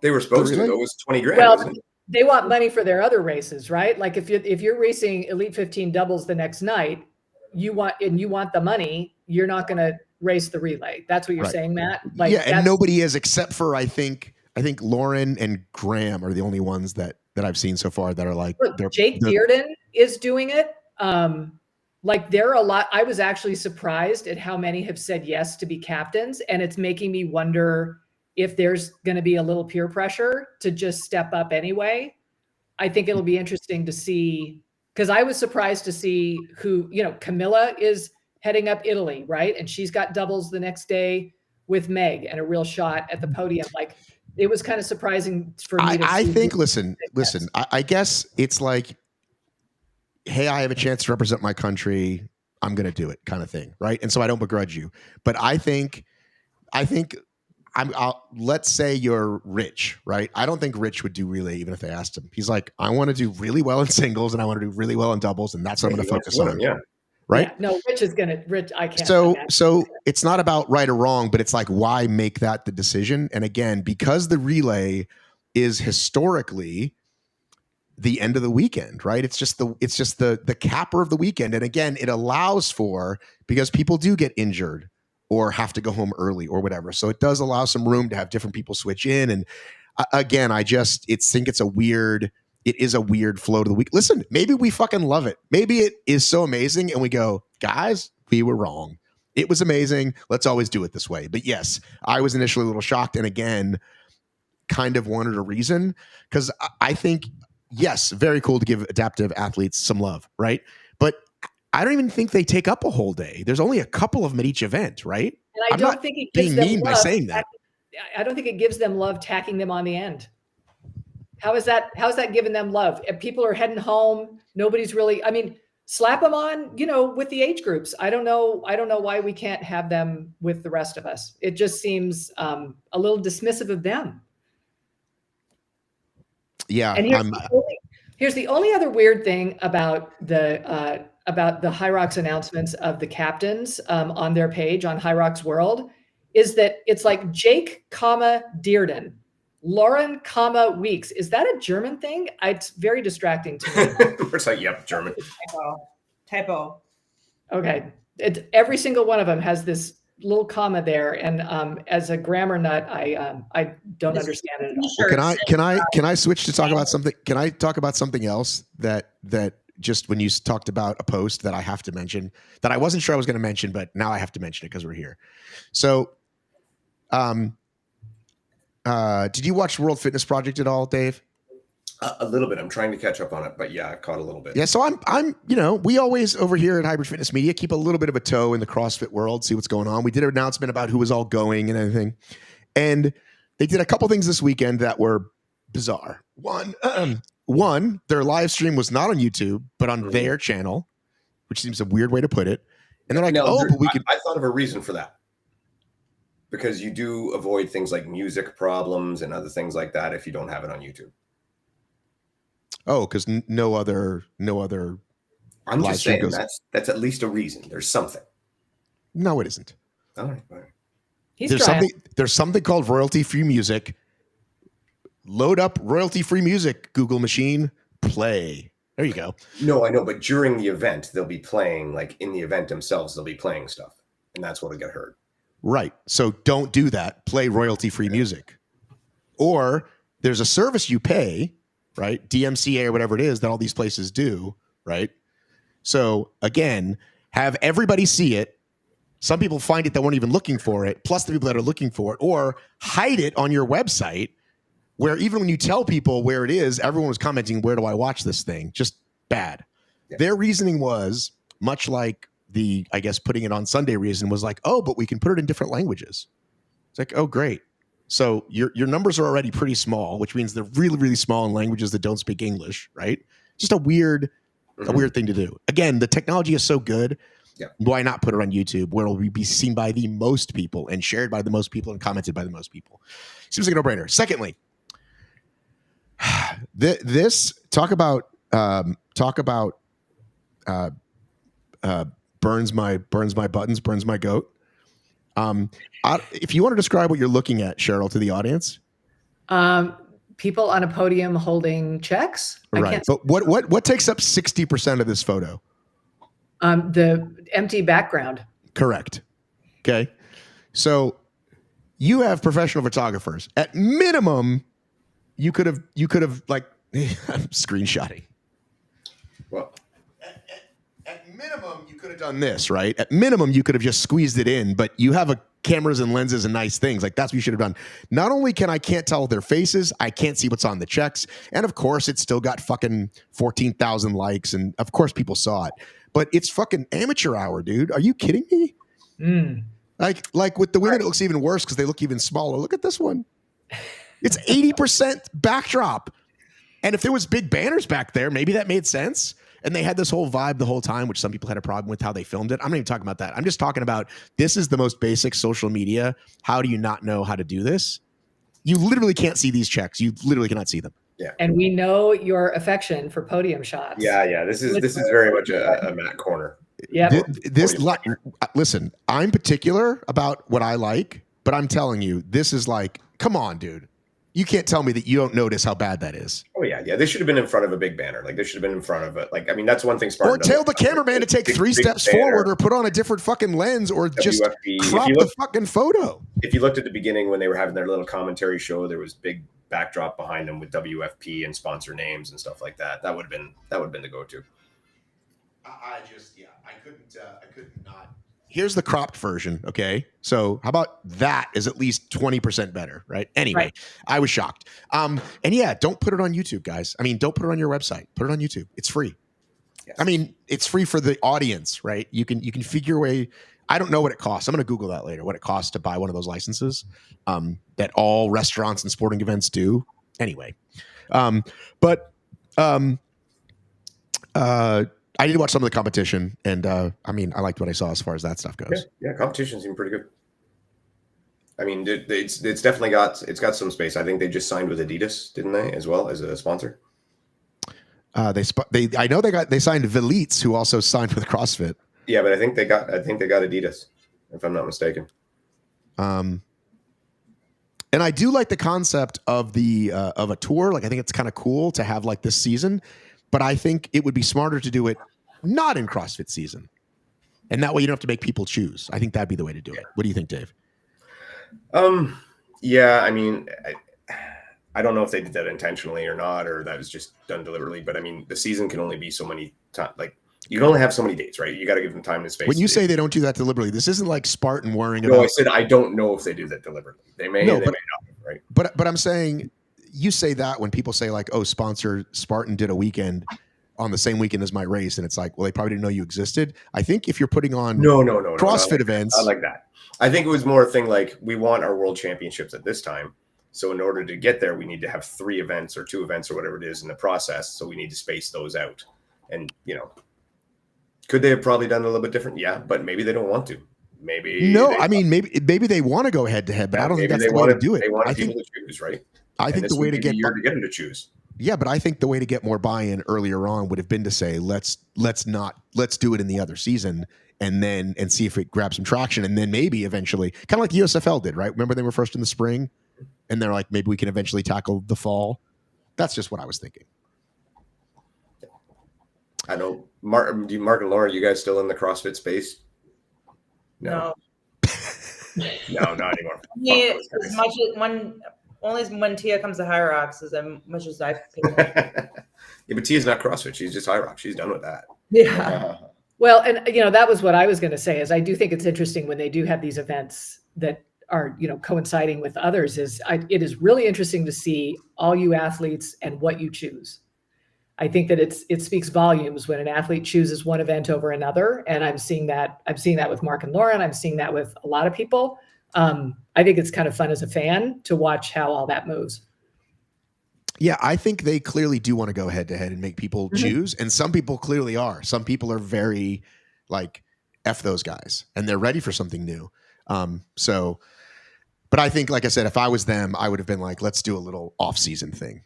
Speaker 2: They were supposed to. It was 20 grand.
Speaker 3: Well, they want money for their other races, right? Like if you're racing Elite 15 doubles the next night, you want the money. You're not going to race the relay. That's what you're saying, Matt. Like,
Speaker 1: and nobody is, except for I think Lauren and Graham are the only ones that I've seen so far that are like.
Speaker 3: Jake Dearden is doing it. Like, there are a lot. I was actually surprised at how many have said yes to be captains, and it's making me wonder if there's going to be a little peer pressure to just step up anyway. I think it'll be interesting to see, because I was surprised to see who, Camilla is heading up Italy, right? And she's got doubles the next day with Meg and a real shot at the podium. Like, it was kind of surprising for me to see.
Speaker 1: I think, listen, I guess it's like, hey, I have a chance to represent my country, I'm going to do it, kind of thing, right? And so I don't begrudge you. But I think let's say you're Rich, right? I don't think Rich would do relay even if they asked him. He's like, I want to do really well in singles and I want to do really well in doubles, and that's what I'm going to focus on.
Speaker 2: Yeah.
Speaker 1: Right?
Speaker 3: Yeah, no, Rich, I can't.
Speaker 1: So it's not about right or wrong, but it's like, why make that the decision? And again, because the relay is historically the end of the weekend, right? It's just the capper of the weekend. And again, it allows for, because people do get injured or have to go home early or whatever. So it does allow some room to have different people switch in. And again, I think it is a weird flow to the week. Listen, maybe we fucking love it. Maybe it is so amazing and we go, guys, we were wrong. It was amazing. Let's always do it this way. But yes, I was initially a little shocked. And again, kind of wanted a reason, because I think, yes, very cool to give adaptive athletes some love, right? But I don't even think they take up a whole day. There's only a couple of them at each event, right?
Speaker 3: And I don't think it gives
Speaker 1: being
Speaker 3: them
Speaker 1: mean
Speaker 3: love
Speaker 1: by saying that.
Speaker 3: I don't think it gives them love tacking them on the end. How is that giving them love? If people are heading home, nobody's really, I mean, slap them on, with the age groups. I don't know why we can't have them with the rest of us. It just seems a little dismissive of them.
Speaker 1: Yeah.
Speaker 3: And here's the only other weird thing about the HYROX announcements of the captains on their page on HYROX World is that it's like Jake, Dearden, Lauren, Weeks. Is that a German thing? It's very distracting to me.
Speaker 2: It's like, yep, German.
Speaker 5: Typo.
Speaker 3: Okay. Every single one of them has this little comma there, and as a grammar nut, I don't understand it at all.
Speaker 1: Well, can I switch to talk about something? Can I talk about something else that just when you talked about a post that I have to mention that I wasn't sure I was going to mention, but now I have to mention it because we're here. So, did you watch World Fitness Project at all, Dave?
Speaker 2: A little bit. I'm trying to catch up on it, but yeah, I caught a little bit.
Speaker 1: Yeah, so I'm we always over here at Hybrid Fitness Media keep a little bit of a toe in the CrossFit world, see what's going on. We did an announcement about who was all going and everything. And they did a couple things this weekend that were bizarre. One, their live stream was not on YouTube, but on their channel, which seems a weird way to put it. And they're like, but we could.
Speaker 2: I thought of a reason for that. Because you do avoid things like music problems and other things like that if you don't have it on YouTube.
Speaker 1: Oh, because no other.
Speaker 2: I'm just saying that's at least a reason. There's something.
Speaker 1: No, it isn't.
Speaker 2: All right.
Speaker 1: There's something called royalty-free music. Load up royalty-free music, Google machine, play. There you go.
Speaker 2: No, I know, but during the event, they'll be playing, like in the event themselves, they'll be playing stuff, and that's what'll get heard.
Speaker 1: Right. So don't do that. Play royalty-free music. Or there's a service you pay, right? DMCA or whatever it is that all these places do, right? So again, have everybody see it. Some people find it that weren't even looking for it, plus the people that are looking for it, or hide it on your website where even when you tell people where it is, everyone was commenting, where do I watch this thing? Just bad. Yeah. Their reasoning was much like the, I guess, putting it on Sunday reason was like, oh, but we can put it in different languages. It's like, oh, great. So your numbers are already pretty small, which means they're really, really small in languages that don't speak English, right? Just a weird thing to do. Again, the technology is so good. Yeah. Why not put it on YouTube where it'll be seen by the most people and shared by the most people and commented by the most people? Seems like a no-brainer. Secondly, this talk about burns my buttons, burns my goat. If you want to describe what you're looking at, Cheryl, to the audience.
Speaker 3: People on a podium holding checks.
Speaker 1: Right. But what takes up 60% of this photo?
Speaker 3: The empty background. Correct.
Speaker 1: Okay. So you have professional photographers. At minimum, you could have like I'm screenshotting.
Speaker 2: Well,
Speaker 1: at minimum, you could have done this, right? At minimum, you could have just squeezed it in, but you have cameras and lenses and nice things. Like that's what you should have done. Not only can't tell their faces, I can't see what's on the checks. And of course, it's still got fucking 14,000 likes. And of course, people saw it. But it's fucking amateur hour, dude. Are you kidding me? Like with the women, it looks even worse because they look even smaller. Look at this one. It's 80% backdrop. And if there was big banners back there, maybe that made sense. And they had this whole vibe the whole time, which some people had a problem with how they filmed it. I'm not even talking about that. I'm just talking about this is the most basic social media. How do you not know how to do this? You literally can't see these checks. You literally cannot see them.
Speaker 2: Yeah.
Speaker 3: And we know your affection for podium shots.
Speaker 2: Yeah. This is very much a Matt corner.
Speaker 3: Yeah.
Speaker 1: Listen, I'm particular about what I like, but I'm telling you, this is like, come on, dude. You can't tell me that you don't notice how bad that is.
Speaker 2: Oh yeah. They should have been in front of a big banner. Like they should have been in front of it. Like I mean, that's one thing.
Speaker 1: Or tell the cameraman to take three steps forward, or put on a different fucking lens, or just crop the fucking photo.
Speaker 2: If you looked at the beginning when they were having their little commentary show, there was big backdrop behind them with WFP and sponsor names and stuff like that. That would have been the go-to.
Speaker 1: I couldn't not. Here's the cropped version, okay? So how about that is at least 20% better, right? Anyway, right. I was shocked. And yeah, don't put it on YouTube, guys. I mean, don't put it on your website. Put it on YouTube. It's free. Yes. I mean, it's free for the audience, right? You can figure a way. I don't know what it costs. I'm going to Google that later, what it costs to buy one of those licenses that all restaurants and sporting events do. Anyway, But I did watch some of the competition, and I mean, I liked what I saw as far as that stuff goes.
Speaker 2: Yeah, competition seemed pretty good. I mean, it's definitely got some space. I think they just signed with Adidas, didn't they, as well as a sponsor?
Speaker 1: I know they signed Velites, who also signed with CrossFit.
Speaker 2: Yeah, but I think they got Adidas, if I'm not mistaken.
Speaker 1: And I do like the concept of of a tour. Like, I think it's kind of cool to have like this season, but I think it would be smarter to do it not in CrossFit season, and that way you don't have to make people choose. I think that'd be the way to do it. What do you think, Dave?
Speaker 2: Yeah, I mean, I don't know if they did that intentionally or not, or that was just done deliberately. But I mean, the season can only be so many times. Like, you can only have so many dates, right? You got to give them time and space.
Speaker 1: When you say they don't do that deliberately, this isn't like Spartan worrying
Speaker 2: about.
Speaker 1: No,
Speaker 2: I said I don't know if they do that deliberately. They may, they may not, right?
Speaker 1: But I'm saying, you say that when people say like, oh, sponsor Spartan did a weekend on the same weekend as my race, and it's like, well, they probably didn't know you existed. I think if you're putting on CrossFit events,
Speaker 2: I like that. I think it was more a thing like, we want our world championships at this time. So in order to get there, we need to have 3 events or 2 events or whatever it is in the process. So we need to space those out. And, you know, could they have probably done it a little bit different? Yeah, but maybe they don't want to. Maybe
Speaker 1: maybe they want to go head to head, but I don't think that's the way to do it.
Speaker 2: They want people to choose, right?
Speaker 1: I think the way to get
Speaker 2: them to choose.
Speaker 1: Yeah, but I think the way to get more buy-in earlier on would have been to say, let's do it in the other season, and see if it grabs some traction, and then maybe eventually, kind of like the USFL did, right? Remember they were first in the spring, and they're like, maybe we can eventually tackle the fall. That's just what I was thinking.
Speaker 2: I know, Marc and Lauren, you guys still in the CrossFit space?
Speaker 5: No.
Speaker 2: No, not anymore.
Speaker 5: As much as only when Tia comes to HYROX, as much as I pay.
Speaker 2: Yeah, but Tia's not CrossFit. She's just HYROX. She's done with that.
Speaker 5: Yeah.
Speaker 3: Well, and that was what I was going to say. Is I do think it's interesting when they do have these events that are coinciding with others. It is really interesting to see all you athletes and what you choose. I think that it speaks volumes when an athlete chooses one event over another, and I'm seeing that with Marc and Lauren. I'm seeing that with a lot of people. I think it's kind of fun as a fan to watch how all that moves.
Speaker 1: Yeah, I think they clearly do want to go head to head and make people choose. And some people clearly are. Some people are very like, F those guys, and they're ready for something new. But I think, like I said, if I was them, I would have been like, let's do a little off-season thing.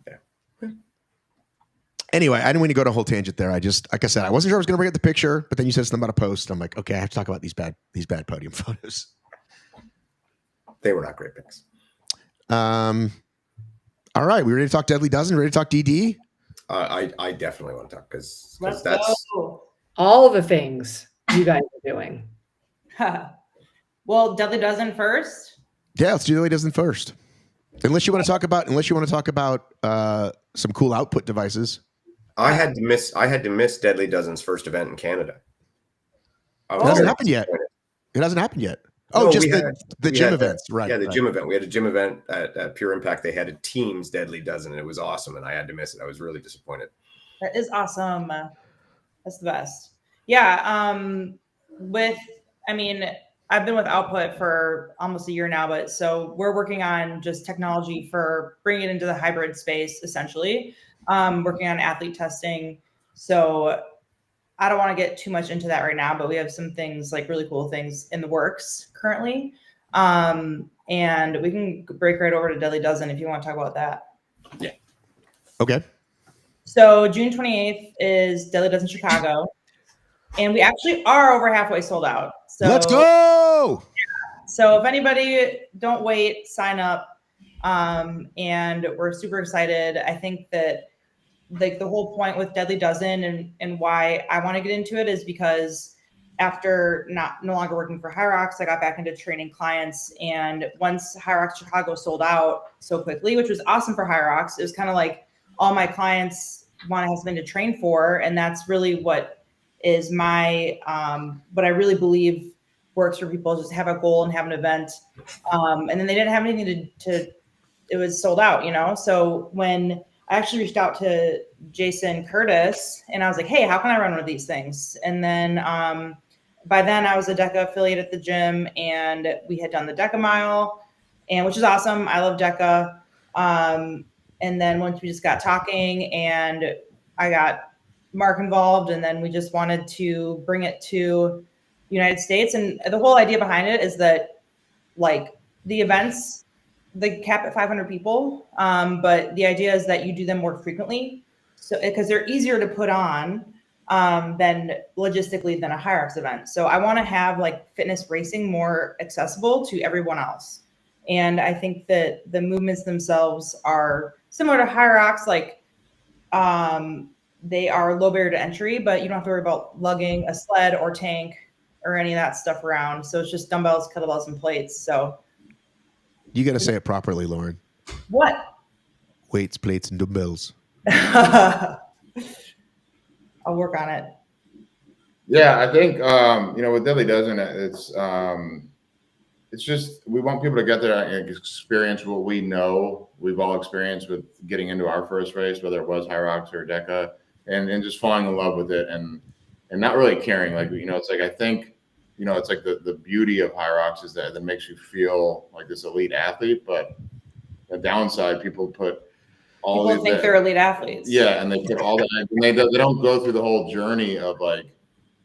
Speaker 1: Yeah. Anyway, I didn't want to go to a whole tangent there. I just, like I said, I wasn't sure I was going to bring up the picture, but then you said something about a post. I'm like, okay, I have to talk about these bad podium photos.
Speaker 2: They were not great pics.
Speaker 1: All right, we ready to talk Deadly Dozen? Ready to talk DD?
Speaker 2: I definitely want to talk because
Speaker 5: Let's
Speaker 2: that's
Speaker 5: go.
Speaker 3: All of the things you guys are doing.
Speaker 5: Well, Deadly Dozen first.
Speaker 1: Yeah, let's do Deadly Dozen first. Unless you want to talk about some cool output devices.
Speaker 2: I had to miss Deadly Dozen's first event in Canada.
Speaker 1: It hasn't happened yet. It hasn't happened yet. Oh, no, just the gym events, right?
Speaker 2: Yeah, the gym event. We had a gym event at Pure Impact. They had a team's Deadly Dozen, and it was awesome, and I had to miss it. I was really disappointed.
Speaker 5: That is awesome. That's the best. Yeah. I've been with Output for almost a year now, but so we're working on just technology for bringing it into the hybrid space, essentially. Working on athlete testing. So I don't want to get too much into that right now, but we have some things, like really cool things in the works currently. And we can break right over to Deadly Dozen if you want to talk about that.
Speaker 2: Yeah.
Speaker 1: Okay.
Speaker 5: So June 28th is Deadly Dozen Chicago. And we actually are over halfway sold out. So
Speaker 1: let's go.
Speaker 5: Yeah. So if anybody, don't wait, sign up. And we're super excited. I think that like the whole point with Deadly Dozen and why I want to get into it is because after no longer working for HYROX, I got back into training clients. And once HYROX Chicago sold out so quickly, which was awesome for HYROX, it was kind of like all my clients want to have something to train for. And that's really what is my, what I really believe works for people, just have a goal and have an event. And then they didn't have anything to it was sold out, So when I actually reached out to Jason Curtis and I was like, hey, how can I run one of these things? And then by then I was a DEKA affiliate at the gym and we had done the DEKA mile, and which is awesome. I love DEKA. And then once we just got talking and I got Mark involved, and then we just wanted to bring it to United States. And the whole idea behind it is that like the events, they cap at 500 people. But the idea is that you do them more frequently. So, because they're easier to put on than logistically than a HYROX event. So I want to have like fitness racing more accessible to everyone else. And I think that the movements themselves are similar to HYROX, like they are low barrier to entry, but you don't have to worry about lugging a sled or tank or any of that stuff around. So it's just dumbbells, kettlebells, and plates. So
Speaker 1: You got to say it properly, Lauren.
Speaker 5: what?
Speaker 1: Weights, plates, and dumbbells.
Speaker 5: I'll work on it.
Speaker 4: Yeah, I think what Deadly does in it, it's just we want people to get there and experience what we know we've all experienced with getting into our first race, whether it was HYROX or DEKA, and just falling in love with it and not really caring. Like, it's like I think, it's like the beauty of HYROX is that it makes you feel like this elite athlete, but the downside, people put all
Speaker 5: People think they're elite athletes.
Speaker 4: Yeah, and they put all that, and they don't go through the whole journey of like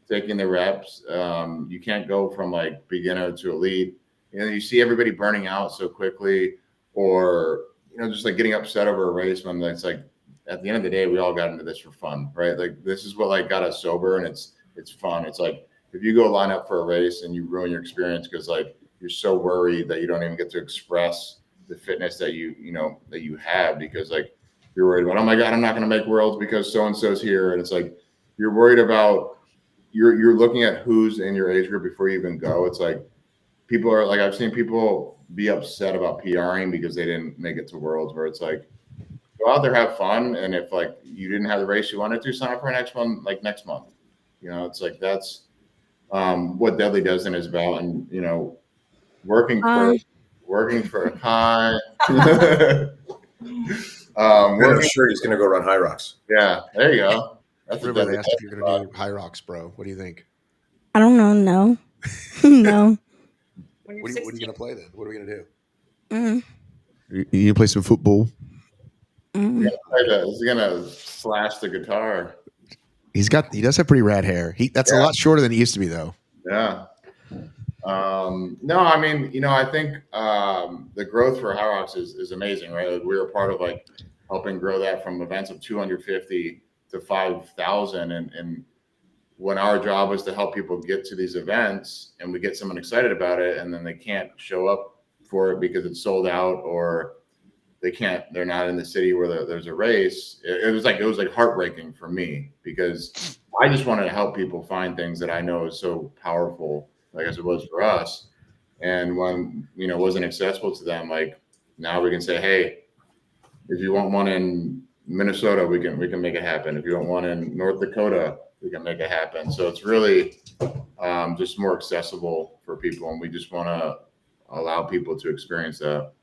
Speaker 4: taking the reps. You can't go from like beginner to elite. You see everybody burning out so quickly, or just like getting upset over a race when it's like at the end of the day we all got into this for fun, right? Like this is what like got us sober, and it's fun. It's like if you go line up for a race and you ruin your experience because like you're so worried that you don't even get to express the fitness that you have because like you're worried about, oh my God, I'm not going to make worlds because so and so's here, and it's like you're worried about you're looking at who's in your age group before you even go. It's like people are like, I've seen people be upset about PRing because they didn't make it to worlds, where it's like, go out there, have fun. And if like you didn't have the race you wanted to, sign up for next one, like next month. It's like, that's what Deadly does and is about. And, working for high.
Speaker 2: I'm sure he's going to go run HYROX.
Speaker 4: Yeah, there you go.
Speaker 1: That's River, they asked if you're going to do HYROX, bro. What do you think?
Speaker 6: I don't know. No. No.
Speaker 1: What are you going to play then? What are we going to do?
Speaker 6: Mm.
Speaker 1: You going to play some football?
Speaker 6: Mm.
Speaker 4: He's going to slash the guitar.
Speaker 1: He does have pretty rad hair. That's a lot shorter than it used to be, though.
Speaker 4: Yeah. No, I mean, I think the growth for HYROX is amazing, right? Like, we were part of like helping grow that from events of 250 to 5,000, and when our job was to help people get to these events and we get someone excited about it and then they can't show up for it because it's sold out, or they're not in the city where there's a race. It was like heartbreaking for me because I just wanted to help people find things that I know is so powerful, like as it was for us. And when, it wasn't accessible to them, like now we can say, hey, if you want one in Minnesota, we can make it happen. If you want one in North Dakota, we can make it happen. So it's really just more accessible for people, and we just want to allow people to experience that.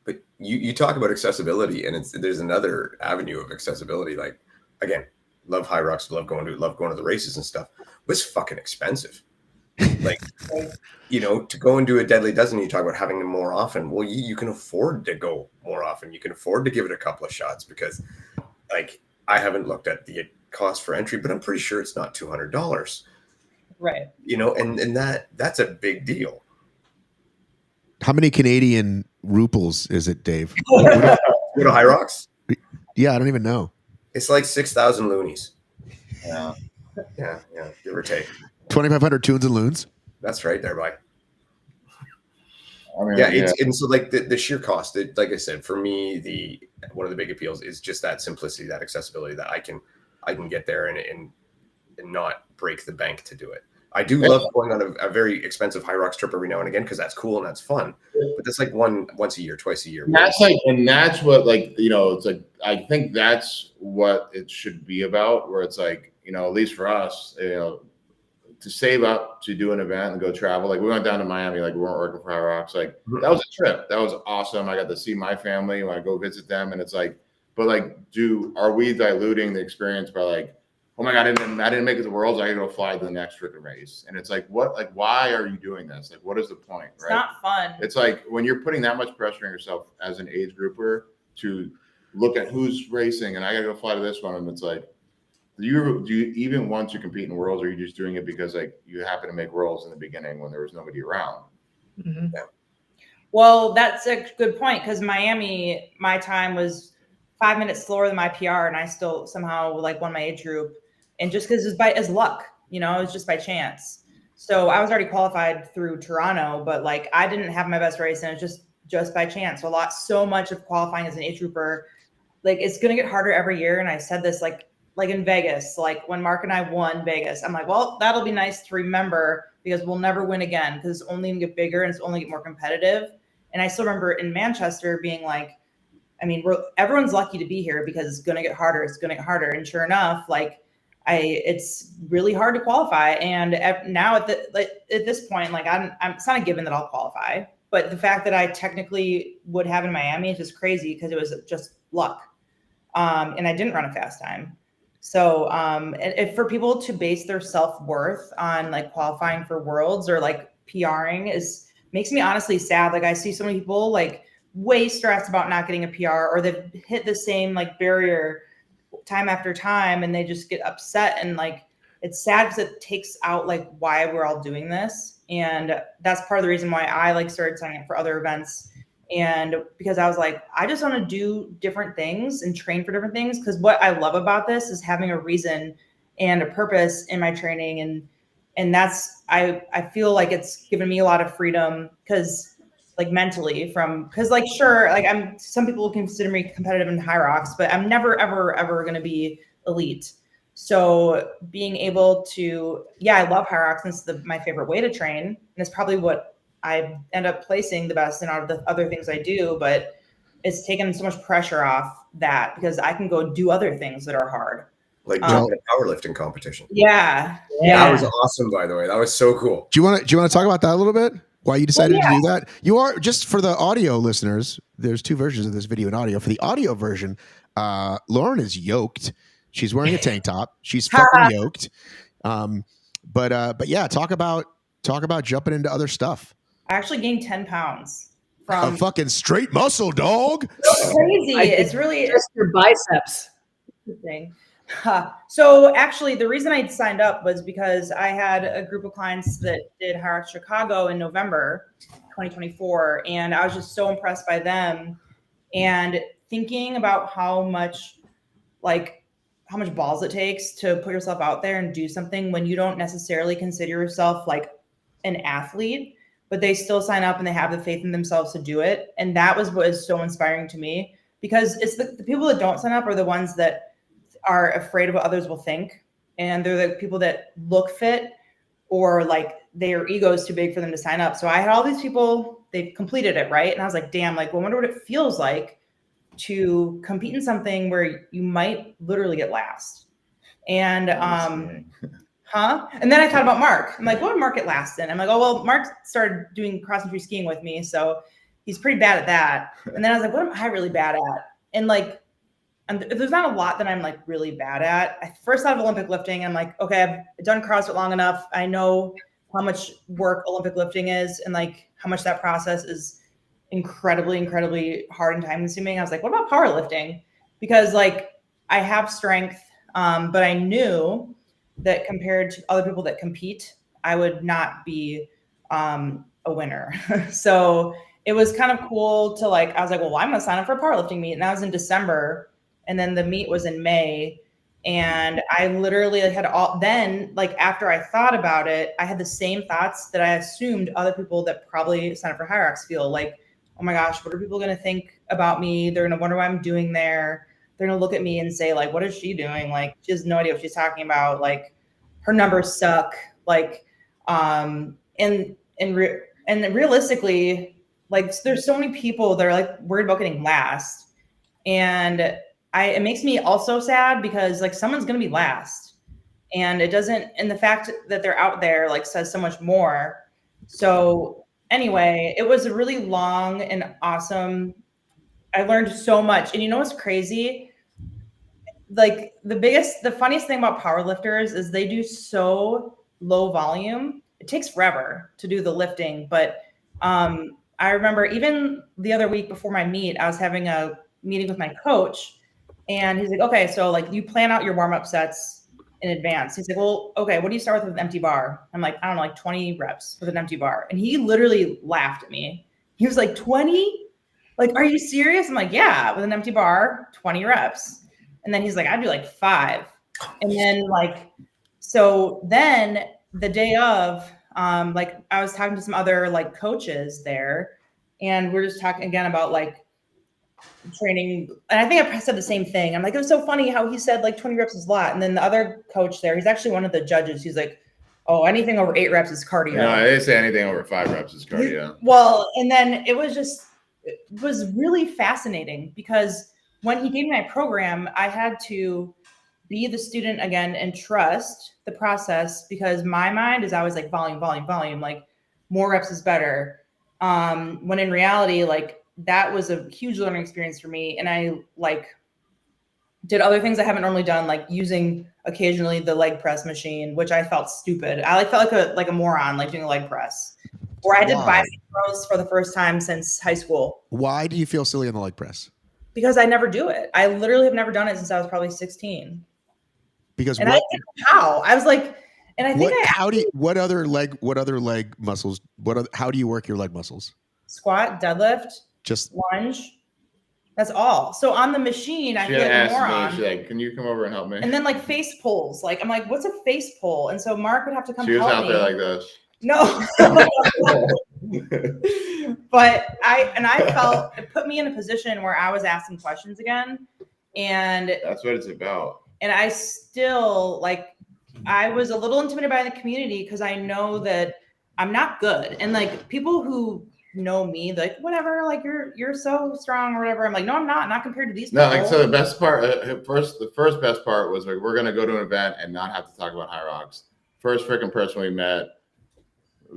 Speaker 2: But you talk about accessibility, and there's another avenue of accessibility. Like, again, love HYROX, love going to the races and stuff. But it's fucking expensive. Like, to go and do a Deadly Dozen, you talk about having them more often. Well, you can afford to go more often. You can afford to give it a couple of shots because, like, I haven't looked at the cost for entry, but I'm pretty sure it's not $200.
Speaker 5: Right.
Speaker 2: And that's a big deal.
Speaker 1: How many Canadian ruples is it, Dave?
Speaker 2: Go to HYROX?
Speaker 1: Yeah, I don't even know.
Speaker 2: It's like 6,000 loonies.
Speaker 4: Yeah.
Speaker 2: Yeah, give or take.
Speaker 1: 2,500 tunes and loons.
Speaker 2: That's right there, bye.
Speaker 4: I mean,
Speaker 2: and so like the sheer cost, like I said, for me, one of the big appeals is just that simplicity, that accessibility, that I can get there and not break the bank to do it. I do love going on a very expensive HYROX trip every now and again because that's cool and that's fun. But that's like once a year, twice a year.
Speaker 4: That's what like it's like I think that's what it should be about. Where it's like at least for us, to save up to do an event and go travel. Like we went down to Miami, like we weren't working for HYROX. Like that was a trip. That was awesome. I got to see my family when I go visit them, and it's like, but like, are we diluting the experience by like, oh my God, I didn't make it to Worlds, I gotta go fly to the next freaking race. And it's like, what, like, why are you doing this? Like, what is the point?
Speaker 5: It's not fun.
Speaker 4: It's like when you're putting that much pressure on yourself as an age grouper to look at who's racing, and I got to go fly to this one, and it's like, do you even want to compete in worlds, or are you just doing it because like you happen to make worlds in the beginning when there was nobody around?
Speaker 3: Mhm.
Speaker 2: Yeah.
Speaker 5: Well, that's a good point, because Miami, my time was 5 minutes slower than my PR, and I still somehow like won my age group, and just because it's luck, you know, it's just by chance. So I was already qualified through Toronto, but like I didn't have my best race, and it's just by chance. So much of qualifying as an age grouper, like it's gonna get harder every year. And I said this like in Vegas, like when Mark and I won Vegas, I'm like, well, that'll be nice to remember because we'll never win again, because it's only gonna get bigger and it's only get more competitive. And I still remember in Manchester being like, I mean, everyone's lucky to be here because it's going to get harder. It's going to get harder. And sure enough, like it's really hard to qualify. And now at this point, like it's not a given that I'll qualify, but the fact that I technically would have in Miami is just crazy because it was just luck. And I didn't run a fast time. So if for people to base their self-worth on like qualifying for worlds or like PRing makes me honestly sad. Like I see so many people like way stressed about not getting a PR, or they've hit the same like barrier time after time and they just get upset. And like, it's sad because it takes out like why we're all doing this. And that's part of the reason why I like started signing up for other events. And because I was like, I just want to do different things and train for different things. Because what I love about this is having a reason and a purpose in my training. And that's, I feel like it's given me a lot of freedom because like mentally because like, sure, like some people consider me competitive in HYROX, but I'm never, ever going to be elite. So being able to, I love HYROX, and it's my favorite way to train. And it's probably what I end up placing the best in out of the other things I do, but it's taken so much pressure off that because I can go do other things that are hard.
Speaker 2: Like jumping a powerlifting competition.
Speaker 5: Yeah.
Speaker 2: That was awesome, by the way. That was so cool.
Speaker 1: Do you want to talk about that a little bit? Why you decided to do that? You are, just for the audio listeners, there's two versions of this video and audio. For the audio version, Lauren is yoked. She's wearing a tank top. She's fucking yoked. But yeah, talk about jumping into other stuff.
Speaker 5: I actually gained 10 pounds from
Speaker 1: a fucking straight muscle, dog.
Speaker 5: It's crazy. It's really
Speaker 3: just your biceps.
Speaker 5: Interesting. So actually, the reason I signed up was because I had a group of clients that did HYROX Chicago in November 2024, and I was just so impressed by them. And thinking about how much balls it takes to put yourself out there and do something when you don't necessarily consider yourself like an athlete, but they still sign up and they have the faith in themselves to do it. And that was what is so inspiring to me, because it's the people that don't sign up are the ones that are afraid of what others will think. And they're the people that look fit, or like their ego is too big for them to sign up. So I had all these people, they've completed it, right? And I was like, damn, like, I wonder what it feels like to compete in something where you might literally get last. And and then I thought about Mark. I'm like, what would Mark get last in? I'm like, oh, well, Mark started doing cross-country skiing with me, so he's pretty bad at that. And then I was like, what am I really bad at? And like, there's not a lot that I'm like really bad at. I first thought of Olympic lifting. I'm like, okay, I've done CrossFit long enough. I know how much work Olympic lifting is, and like how much that process is incredibly, incredibly hard and time consuming. I was like, what about powerlifting? Because like I have strength, but I knew that compared to other people that compete, I would not be a winner. So it was kind of cool to like, I was like, well, I'm gonna sign up for a powerlifting meet. And that was in December. And then the meet was in May. And I literally had after I thought about it, I had the same thoughts that I assumed other people that probably sign up for HYROX feel like, oh my gosh, what are people going to think about me? They're going to wonder what I'm doing there. They're going to look at me and say like, what is she doing? Like, she has no idea what she's talking about. Like, her numbers suck. Like, and realistically, like, there's so many people that are like worried about getting last. And it makes me also sad because like someone's going to be last, and and the fact that they're out there like says so much more. So anyway, it was a really long and awesome. I learned so much. And you know what's crazy? Like the funniest thing about powerlifters is they do so low volume. It takes forever to do the lifting. But I remember even the other week before my meet, I was having a meeting with my coach, and he's like, okay, so like you plan out your warm-up sets in advance. He's like, well, okay, what do you start with an empty bar? I'm like, I don't know, like 20 reps with an empty bar. And he literally laughed at me. He was like, 20? Like, are you serious? I'm like, yeah, with an empty bar, 20 reps. And then he's like, I'd do like 5. And then like, so then the day of, like I was talking to some other like coaches there, and we're just talking again about like training. And I think I said the same thing. I'm like, it was so funny how he said like 20 reps is a lot. And then the other coach there, he's actually one of the judges. He's like, oh, anything over 8 reps is cardio.
Speaker 4: No, I didn't say anything over 5 reps is cardio.
Speaker 5: Well, and then it was really fascinating because when he gave me my program, I had to be the student again and trust the process, because my mind is always like volume, like more reps is better. When in reality, like that was a huge learning experience for me. And I like did other things I haven't normally done, like using occasionally the leg press machine, which I felt stupid. I like felt like a moron, like doing a leg press. Or I did bicep curls for the first time since high school.
Speaker 1: Why do you feel silly on the leg press?
Speaker 5: Because I never do it. I literally have never done it since I was probably 16.
Speaker 1: Because
Speaker 5: and I didn't know how. I was like, and I think
Speaker 1: what other leg muscles? How do you work your leg muscles?
Speaker 5: Squat, deadlift,
Speaker 1: just
Speaker 5: lunge. That's all. So on the machine, I feel like a moron.
Speaker 4: She's like, can you come over and help me?
Speaker 5: And then like face pulls. Like I'm like, what's a face pull? And so Mark would have to come
Speaker 4: help me. She was out there like this.
Speaker 5: No. But I felt it put me in a position where I was asking questions again. And
Speaker 4: that's what it's about.
Speaker 5: And I still I was a little intimidated by the community because I know that I'm not good. And like people who know me, like whatever, like you're so strong or whatever. I'm like, no, I'm not compared to these people.
Speaker 4: No, like so the best part, the first best part was like we're gonna go to an event and not have to talk about HYROX. First freaking person we met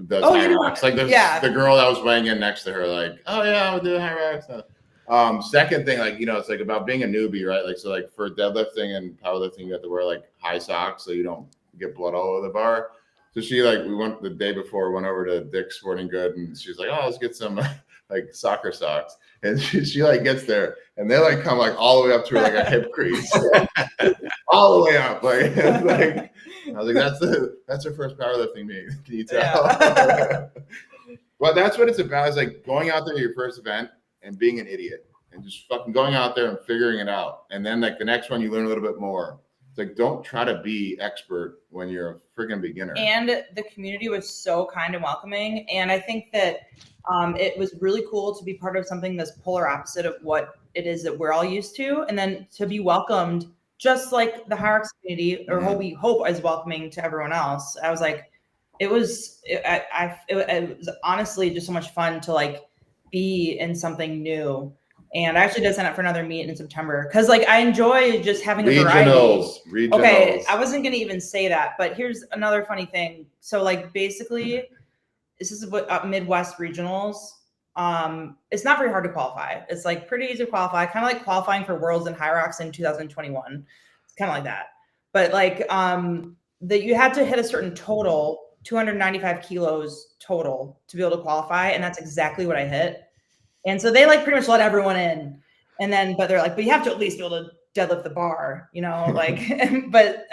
Speaker 4: does HYROX. Like the girl that was weighing in next to her, like, oh yeah, I'll do HYROX. Second thing, like, you know, it's like about being a newbie, right? Like, so like for deadlifting and powerlifting, you have to wear like high socks so you don't get blood all over the bar. So she we went the day before, went over to Dick's Sporting Good, and she's like, oh, let's get some like soccer socks. And she like gets there, and they like come like all the way up to like a hip crease, all the way up. Like I was like, that's her first powerlifting meet. Can you tell? Yeah. Well, that's what it's about. Is like going out there to your first event and being an idiot and just fucking going out there and figuring it out. And then like the next one, you learn a little bit more. It's like, don't try to be expert when you're a freaking beginner.
Speaker 5: And the community was so kind and welcoming. And I think that it was really cool to be part of something that's polar opposite of what it is that we're all used to. And then to be welcomed, just like the HYROX community, or we hope is welcoming to everyone else. I was like, it was honestly just so much fun to like be in something new. And I actually did sign up for another meet in September because like I enjoy just having a variety. Regionals. Okay, I wasn't gonna even say that, but here's another funny thing. So like basically, this is what Midwest regionals. It's not very hard to qualify. It's like pretty easy to qualify, kind of like qualifying for Worlds and HYROX in 2021. It's kind of like that. But like that you had to hit a certain total, 295 kilos total to be able to qualify, and that's exactly what I hit. And so they like pretty much let everyone in, and then, but they're like, but you have to at least be able to deadlift the bar, you know, like, but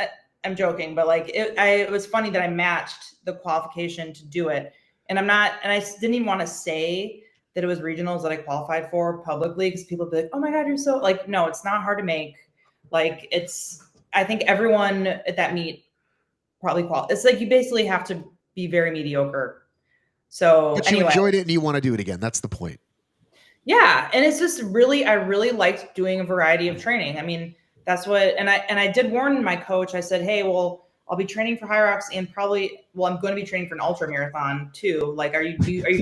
Speaker 5: I'm joking, but like, it was funny that I matched the qualification to do it. And I didn't even want to say that it was regionals that I qualified for publicly, because people would be like, oh my God, you're so like, no, it's not hard to make. Like I think everyone at that meet probably it's like, you basically have to be very mediocre. So
Speaker 1: but you enjoyed it and you want to do it again. That's the point.
Speaker 5: Yeah. And it's just I really liked doing a variety of training. I mean, that's what, and I did warn my coach. I said, hey, well, I'll be training for HYROX and I'm going to be training for an ultra marathon too. Like, are you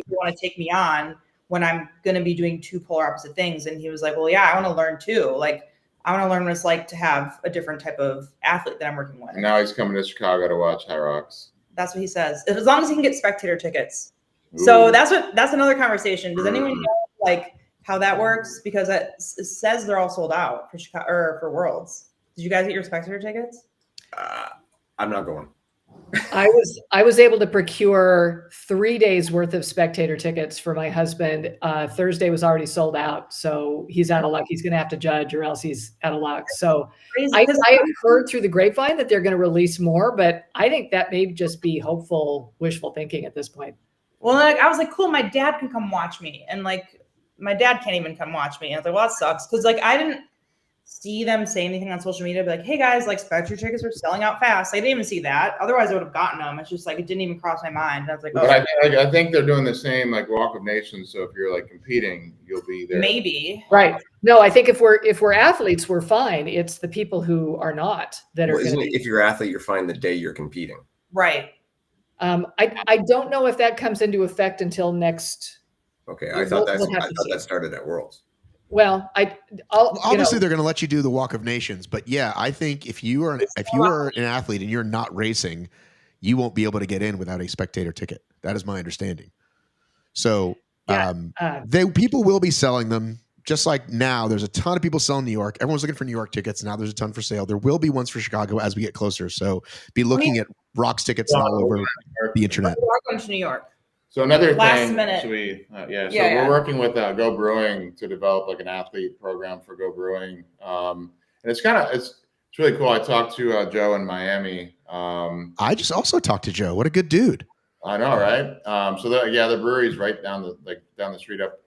Speaker 5: want to take me on when I'm going to be doing two polar opposite things? And he was like, well, yeah, I want to learn too. Like, I want to learn what it's like to have a different type of athlete that I'm working with.
Speaker 4: And now he's coming to Chicago to watch HYROX.
Speaker 5: That's what he says. As long as he can get spectator tickets. Ooh. So that's another conversation. Does anyone know like how that works? Because it says they're all sold out for Chicago or for Worlds. Did you guys get your spectator tickets?
Speaker 2: I'm not going.
Speaker 3: I was able to procure 3 days worth of spectator tickets for my husband. Thursday was already sold out, so he's out of luck. He's going to have to judge, or else he's out of luck. So I have heard through the grapevine that they're going to release more, but I think that may just be hopeful, wishful thinking at this point.
Speaker 5: Well, like, I was like, cool, my dad can come watch me, and like my dad can't even come watch me. And I was like, well, that sucks, because like I didn't see them say anything on social media, but like, hey guys, like spectator tickets are selling out fast. I didn't even see that. Otherwise, I would have gotten them. It's just like it didn't even cross my mind. And I was like, oh,
Speaker 4: but I think they're doing the same like Walk of Nations. So if you're like competing, you'll be there.
Speaker 5: maybe.
Speaker 3: Right. No, I think if we're athletes, we're fine. It's the people who are not that are
Speaker 2: Well,
Speaker 3: going to
Speaker 2: isn't it, if you're an athlete, you're fine the day you're competing.
Speaker 5: Right.
Speaker 3: I don't know if that comes into effect until next.
Speaker 2: Okay, I thought
Speaker 3: We'll have to see.
Speaker 2: that started at Worlds.
Speaker 3: Well,
Speaker 1: Obviously, they're going to let you do the Walk of Nations, but yeah, I think if you are an athlete and you're not racing, you won't be able to get in without a spectator ticket. That is my understanding. So people will be selling them. Just like now, there's a ton of people selling New York. Everyone's looking for New York tickets. Now there's a ton for sale. There will be ones for Chicago as we get closer. So be looking at ROX tickets all over the internet.
Speaker 5: We're going to New York.
Speaker 4: So another
Speaker 5: Last
Speaker 4: thing,
Speaker 5: minute.
Speaker 4: We're working with Go Brewing to develop like an athlete program for Go Brewing, and it's really cool. I talked to Joe in Miami.
Speaker 1: I just also talked to Joe. What a good dude.
Speaker 4: I know, right? So the brewery's right down the street up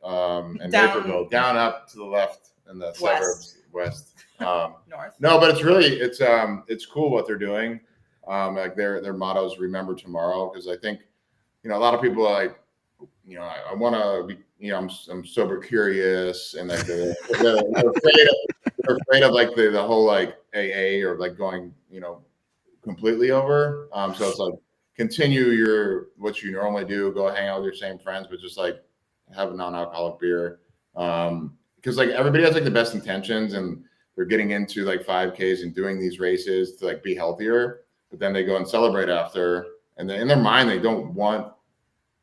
Speaker 4: in Naperville, down up to the left in the suburbs west.
Speaker 5: North.
Speaker 4: No, but it's cool what they're doing. Like their motto is "Remember Tomorrow," because I think a lot of people are like, I want to be, I'm sober curious, and like they're afraid of like the whole like AA or like going completely over. So it's like continue what you normally do, go hang out with your same friends, but just like have a non-alcoholic beer. Because like everybody has like the best intentions, and they're getting into like 5Ks and doing these races to like be healthier, but then they go and celebrate after, and then in their mind they don't want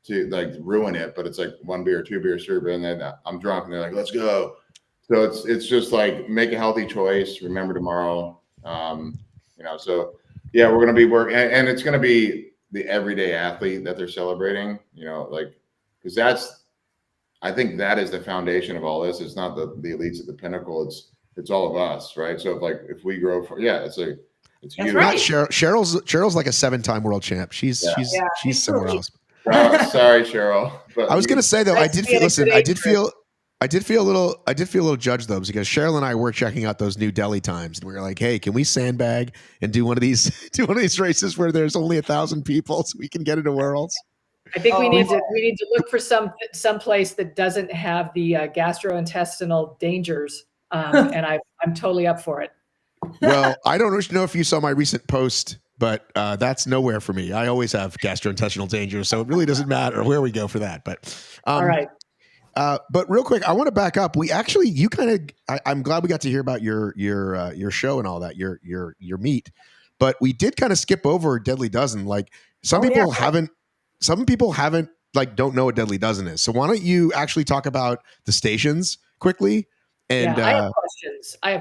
Speaker 4: to like ruin it, but it's like 1 beer, 2 beers, 3 beers, and then I'm drunk, and they're like, let's go. So it's just like make a healthy choice. Remember tomorrow. So yeah, we're gonna be working, and it's gonna be the everyday athlete that they're celebrating. Because I think that is the foundation of all this. It's not the elites at the pinnacle. It's all of us, right? So if we grow it's you.
Speaker 5: Right.
Speaker 1: Cheryl's like a 7-time world champ. She's somewhere else.
Speaker 4: Sorry, Cheryl. But
Speaker 1: I was going to say though, I did feel a little judged though, because Cheryl and I were checking out those new deli times, and we were like, hey, can we sandbag and do one of these races where there's only 1,000 people so we can get into Worlds?
Speaker 3: I think we need to look for some place that doesn't have the gastrointestinal dangers, and I'm totally up for it.
Speaker 1: Well, I don't know if you saw my recent post, but that's nowhere for me. I always have gastrointestinal danger, so it really doesn't matter where we go for that. But
Speaker 3: all right.
Speaker 1: But real quick, I want to back up. I'm glad we got to hear about your show and all that, your meet, but we did kind of skip over Deadly Dozen. Like some people haven't like don't know what Deadly Dozen is. So why don't you actually talk about the stations quickly? And
Speaker 3: I have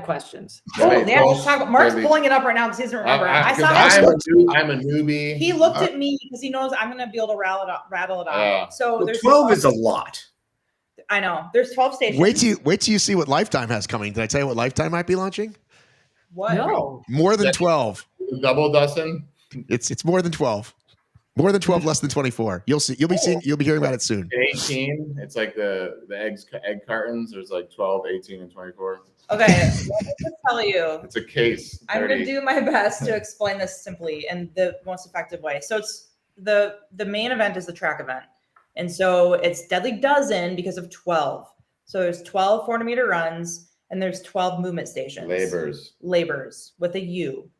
Speaker 3: questions.
Speaker 5: Let's talk. Mark's pulling it up right now because he doesn't remember.
Speaker 4: I'm a newbie.
Speaker 5: He looked at me because he knows I'm going to be able to rattle it off. So
Speaker 2: there's 12 is a lot.
Speaker 5: I know. There's 12 stations.
Speaker 1: Wait till you see what Lifetime has coming. Did I tell you what Lifetime might be launching?
Speaker 5: What?
Speaker 3: No.
Speaker 1: More than 12.
Speaker 4: Double dozen?
Speaker 1: It's more than 12. More than 12, less than 24. You'll see. You'll be hearing about it soon.
Speaker 4: 18. It's like the egg cartons. There's like 12, 18, and 24.
Speaker 5: Okay. Let me just tell you.
Speaker 4: It's a case. 30.
Speaker 5: I'm going to do my best to explain this simply in the most effective way. So it's the main event is the track event. And so it's Deadly Dozen because of 12. So there's 12 400-meter runs, and there's 12 movement stations. Labors with a U.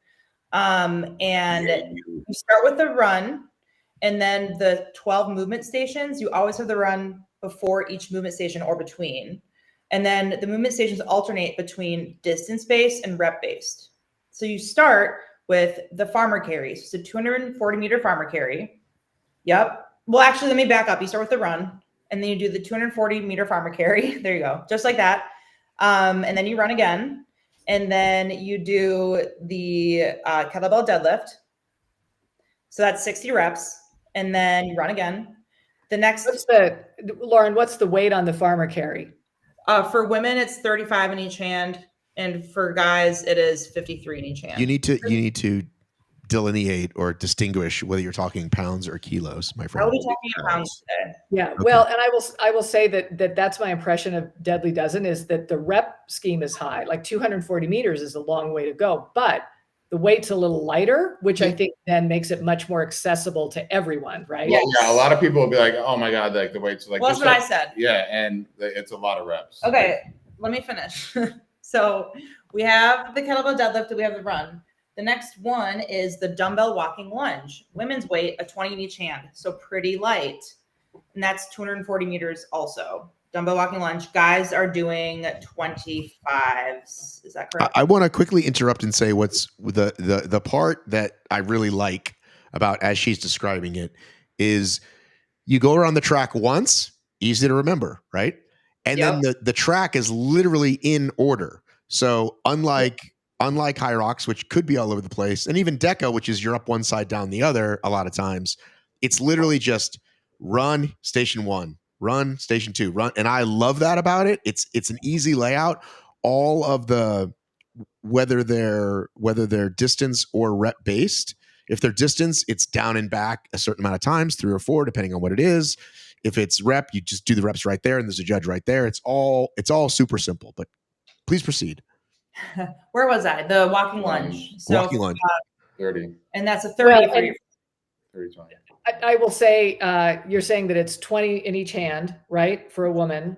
Speaker 5: And you start with the run. And then the 12 movement stations, you always have the run before each movement station or between. And then the movement stations alternate between distance-based and rep-based. So you start with the farmer carries. So 240-meter farmer carry. Yep. Well, actually, let me back up. You start with the run, and then you do the 240-meter farmer carry. There you go. Just like that. And then you run again. And then you do the kettlebell deadlift. So that's 60 reps. And then you run again. The next,
Speaker 3: Lauren, what's the weight on the farmer carry?
Speaker 5: for women, it's 35 in each hand. And for guys, it is 53 in each hand.
Speaker 1: You need to delineate or distinguish whether you're talking pounds or kilos, my
Speaker 5: I
Speaker 1: friend.
Speaker 5: will be talking about pounds today.
Speaker 3: Yeah.
Speaker 1: Okay.
Speaker 3: Well, and I will say that's my impression of Deadly Dozen is that the rep scheme is high. Like 240 meters is a long way to go, but the weight's a little lighter, which I think then makes it much more accessible to everyone, right?
Speaker 5: Yeah.
Speaker 4: Yeah, a lot of people will be like, "Oh my god, like the weight's like."
Speaker 5: Well, that's what I said.
Speaker 4: Yeah, and it's a lot of reps.
Speaker 5: Okay, let me finish. So we have the kettlebell deadlift and we have the run. The next one is the dumbbell walking lunge. Women's weight, a 20 in each hand, so pretty light. And that's 240 meters also. Dumbbell walking lunge. Guys are doing 25s. Is that correct?
Speaker 1: I want to quickly interrupt and say what's the part that I really like about as she's describing it is you go around the track once, easy to remember, right? And then the track is literally in order. So unlike HYROX, which could be all over the place, and even DEKA, which is you're up one side, down the other, a lot of times, it's literally just run station 1, run station 2, run. And I love that about it. It's an easy layout. All of the whether they're distance or rep based. If they're distance, it's down and back a certain amount of times, 3 or 4, depending on what it is. If it's rep, you just do the reps right there, and there's a judge right there. It's all super simple. But please proceed.
Speaker 5: Where was I? The walking lunge. So,
Speaker 1: walking lunge.
Speaker 4: 30.
Speaker 5: And that's a 30 for you.
Speaker 4: 30, 20.
Speaker 3: I will say you're saying that it's 20 in each hand, right? For a woman,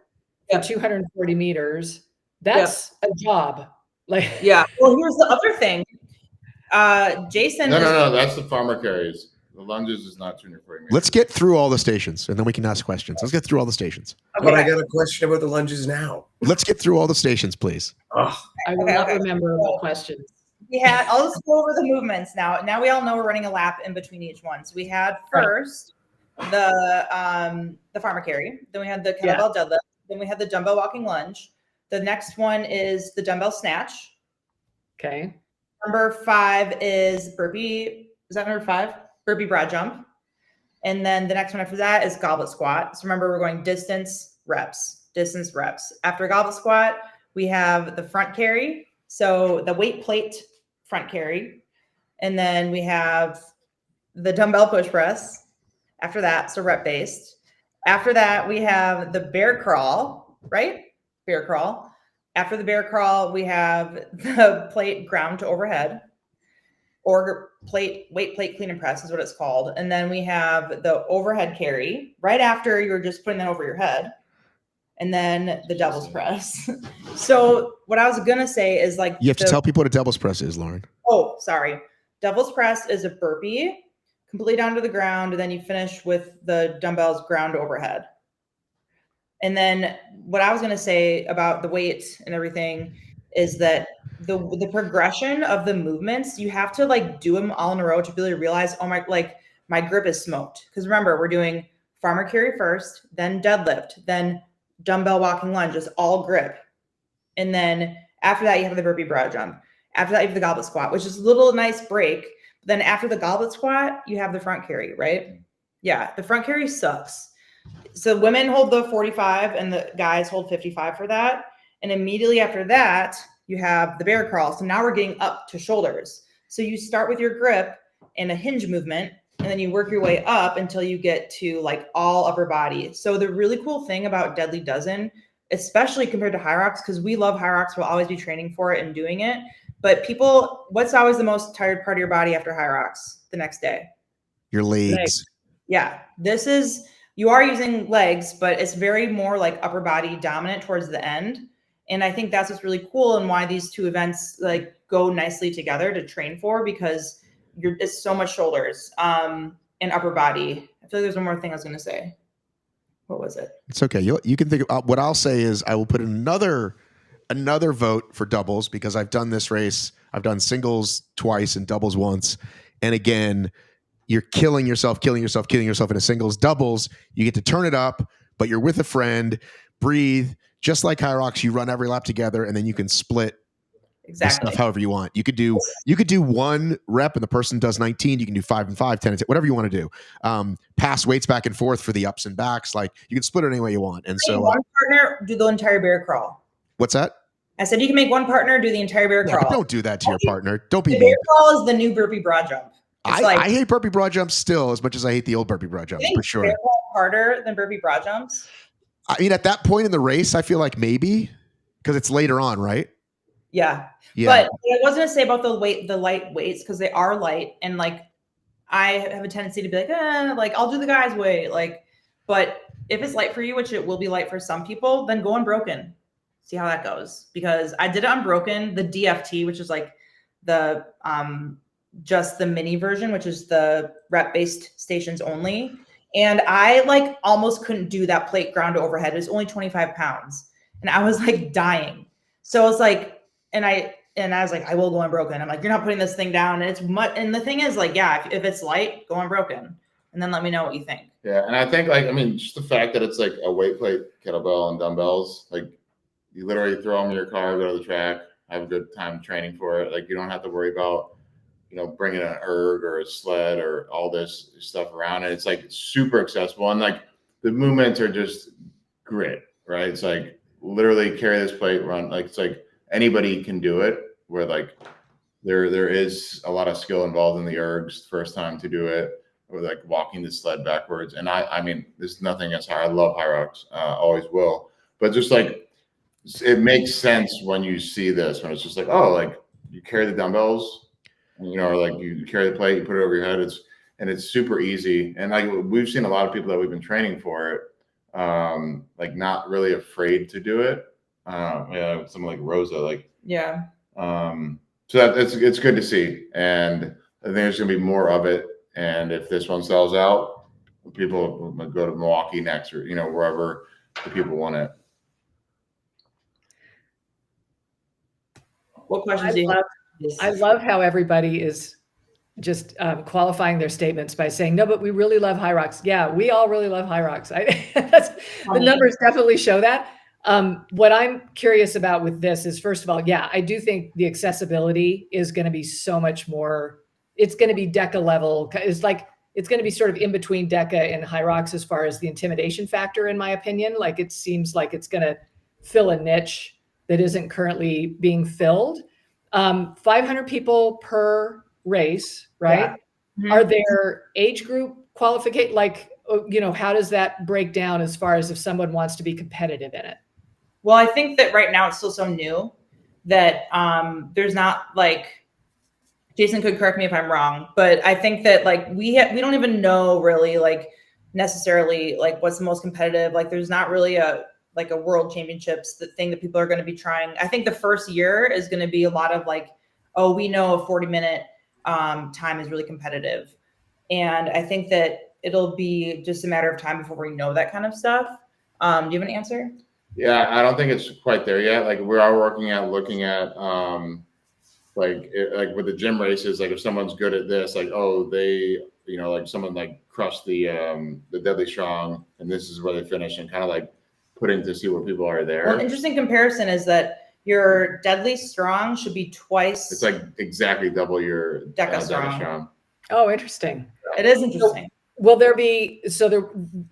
Speaker 3: for 240 meters. That's a job. Like,
Speaker 5: yeah. Well, here's the other thing. Jason.
Speaker 4: No. That's the farmer carries. The lunges is not 240 meters.
Speaker 1: Let's get through all the stations, and then we can ask questions. Let's get through all the stations.
Speaker 5: Okay.
Speaker 2: But I got a question about the lunges now.
Speaker 1: Let's get through all the stations, please.
Speaker 2: Oh,
Speaker 3: I will not remember the questions.
Speaker 5: We had, I'll just go over the movements now. Now we all know we're running a lap in between each one. So we had first the farmer carry, then we had the kettlebell deadlift, then we had the dumbbell walking lunge. The next one is the dumbbell snatch.
Speaker 3: Okay.
Speaker 5: Number 5 is burpee. Is that number 5? Burpee broad jump. And then the next one after that is goblet squat. So remember, we're going distance, reps. After goblet squat, we have the front carry. So the weight plate front carry. And then we have the dumbbell push press after that. So rep based. After that, we have the bear crawl, right? Bear crawl. After the bear crawl, we have the plate ground to overhead, or weight plate clean and press is what it's called. And then we have the overhead carry right after you're just putting that over your head. And then the devil's press. So what I was going to say is like,
Speaker 1: You have to tell people what a devil's press is, Lauren.
Speaker 5: Oh, sorry. Devil's press is a burpee completely down to the ground. And then you finish with the dumbbells ground to overhead. And then what I was going to say about the weight and everything is that the progression of the movements, you have to like do them all in a row to really realize, oh my grip is smoked. Because remember, we're doing farmer carry first, then deadlift, then dumbbell walking lunge, just all grip. And then after that, you have the burpee broad jump. After that, you have the goblet squat, which is a little nice break. Then after the goblet squat, you have the front carry, right? Yeah, the front carry sucks. So women hold the 45 and the guys hold 55 for that. And immediately after that, you have the bear crawl. So now we're getting up to shoulders. So you start with your grip and a hinge movement, and then you work your way up until you get to like all upper body. So the really cool thing about Deadly Dozen, especially compared to HYROX, because we love HYROX, we'll always be training for it and doing it. But people, what's always the most tired part of your body after HYROX the next day?
Speaker 1: Your legs.
Speaker 5: Yeah, this is, you are using legs, but it's very more like upper body dominant towards the end. And I think that's what's really cool and why these two events like go nicely together to train for, because it's so much shoulders and upper body. I feel like there's one more thing I was going to say. What was it?
Speaker 1: It's okay. You can think of what I'll say is I will put another vote for doubles, because I've done this race. I've done singles twice and doubles once. And again, you're killing yourself in a singles. Doubles, you get to turn it up, but you're with a friend, breathe. Just like HYROX, you run every lap together, and then you can split
Speaker 5: Exactly.
Speaker 1: stuff however you want. You could do 1 rep and the person does 19. You can do 5 and 5, 10 and 10, whatever you want to do. Pass weights back and forth for the ups and backs. Like you can split it any way you want. And so
Speaker 5: one partner do the entire bear crawl.
Speaker 1: what's that?
Speaker 5: I said you can make one partner do the entire bear
Speaker 1: Yeah,
Speaker 5: crawl.
Speaker 1: but don't do that to your partner. Don't be
Speaker 5: The
Speaker 1: mean.
Speaker 5: bear crawl is the new burpee broad jump.
Speaker 1: I hate burpee broad jumps still as much as I hate the old burpee broad jumps, for sure.
Speaker 5: Bear crawl harder than burpee broad jumps?
Speaker 1: I mean, at that point in the race, I feel like maybe because it's later on, right?
Speaker 5: Yeah.
Speaker 1: Yeah.
Speaker 5: But what I was going to say about the light weights, because they are light, and like I have a tendency to be like, I'll do the guy's weight. Like, but if it's light for you, which it will be light for some people, then go unbroken. See how that goes. Because I did it unbroken, the DFT, which is like the just the mini version, which is the rep-based stations only. And I like almost couldn't do that plate ground to overhead. It was only 25 pounds. And I was like dying. So I was like, and I was like, I will go unbroken. I'm like, you're not putting this thing down. And it's much. And the thing is, like, yeah, if it's light, go unbroken, and then let me know what you think.
Speaker 4: Yeah, and I think just the fact that it's like a weight plate, kettlebell, and dumbbells, like you literally throw them in your car, go to the track, have a good time training for it. Like you don't have to worry about bringing an erg or a sled or all this stuff around it. It's like super accessible, and like the movements are just grit, right? It's like literally carry this plate, run. Like it's like anybody can do it. Where like there is a lot of skill involved in the ergs first time to do it, or like walking the sled backwards. And I mean, there's nothing as high. I love HYROX, always will. But just like it makes sense when you see this, when it's just like, oh, like you carry the dumbbells, or like you carry the plate, you put it over your head. It's super easy. And like we've seen a lot of people that we've been training for it, like not really afraid to do it. Someone like Rosa, like
Speaker 5: yeah.
Speaker 4: So it's good to see, and I think there's gonna be more of it. And if this one sells out, people will go to Milwaukee next, or wherever the people want it.
Speaker 5: What questions do you have?
Speaker 3: I love how everybody is just qualifying their statements by saying, no, but we really love HYROX. Yeah, we all really love HYROX. The numbers definitely show that. What I'm curious about with this is, first of all, yeah, I do think the accessibility is going to be so much more. It's going to be DEKA level. It's going to be sort of in between DEKA and HYROX as far as the intimidation factor, in my opinion. Like it seems like it's going to fill a niche that isn't currently being filled. 500 people per race, right? Yeah. Mm-hmm. Are there age group qualification? Like, how does that break down as far as if someone wants to be competitive in it?
Speaker 5: Well, I think that right now it's still so new that there's not like, Jason could correct me if I'm wrong, but I think that like we don't even know really like necessarily like what's the most competitive. Like there's not really a world championships, the thing that people are going to be trying. I think the first year is going to be a lot of like, oh, we know a 40-minute time is really competitive. And I think that it'll be just a matter of time before we know that kind of stuff. Do you have an answer?
Speaker 4: Yeah, I don't think it's quite there yet. Like we are looking at like with the gym races, like if someone's good at this, like, oh, they, like someone like crushed the deadly strong and this is where they finish, and kind of like putting to see what people are there.
Speaker 5: Well, an interesting comparison is that your deadly strong should be twice.
Speaker 4: It's like exactly double your
Speaker 5: DEKA strong.
Speaker 3: Oh, interesting.
Speaker 5: It is interesting.
Speaker 3: Will there be,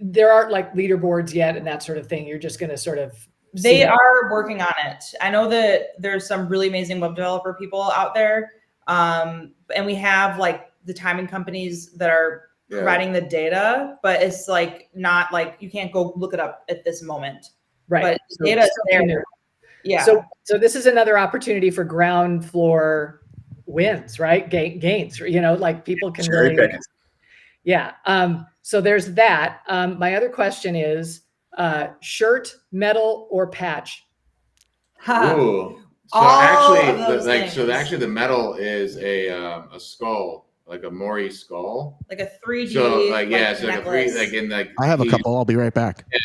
Speaker 3: there aren't like leaderboards yet and that sort of thing. You're just going to sort of.
Speaker 5: They are working on it. I know that there's some really amazing web developer people out there. And we have like the timing companies that are providing the data, but it's like not like you can't go look it up at this moment.
Speaker 3: Right.
Speaker 5: But the data is there. Yeah.
Speaker 3: So this is another opportunity for ground floor wins, right? Gains, like people can really. Yeah. So there's that. My other question is shirt, medal, or patch?
Speaker 4: Ooh. So actually the medal is a skull, like a Mori skull.
Speaker 5: Like a 3D.
Speaker 4: So like, yeah, so like a 3D, like in like.
Speaker 1: I have a couple. I'll be right back.
Speaker 4: Yeah,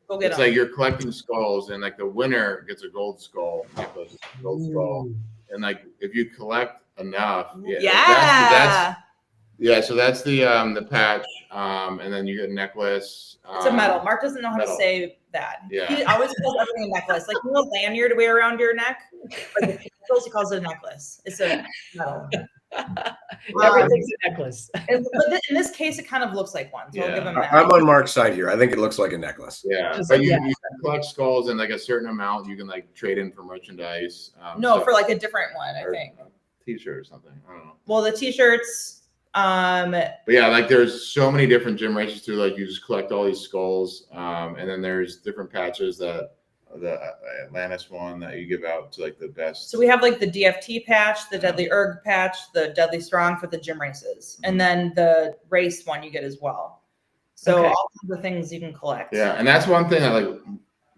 Speaker 5: go get
Speaker 4: it's
Speaker 5: them.
Speaker 4: like you're collecting skulls, and like the winner gets a gold skull, skull. And like if you collect enough, so that's the patch, and then you get a necklace.
Speaker 5: It's a medal. Mark doesn't know how to say that.
Speaker 4: Yeah.
Speaker 5: He always calls everything a necklace. Like you know, a lanyard to wear around your neck. Like he calls it a necklace. It's a metal.
Speaker 3: Everything's a necklace.
Speaker 5: But in this case, it kind of looks like one. So I'll give him that.
Speaker 2: I'm on Mark's side here. I think it looks like a necklace.
Speaker 4: Yeah,
Speaker 3: Just-
Speaker 4: but you
Speaker 3: yeah.
Speaker 4: can collect skulls and like a certain amount you can like trade in for merchandise.
Speaker 5: No, for like a different one, I think.
Speaker 4: T-shirt or something. I don't know.
Speaker 5: Well, the t-shirts.
Speaker 4: But yeah, like there's so many different gym races too. Like you just collect all these skulls, and then there's different patches that the Atlantis one that you give out to like the best.
Speaker 5: So we have like the DFT patch, the Deadly Erg patch, the Deadly Strong for the gym races, and then the race one you get as well. So
Speaker 3: Okay.
Speaker 5: all of the things you can collect.
Speaker 4: Yeah, and that's one thing that like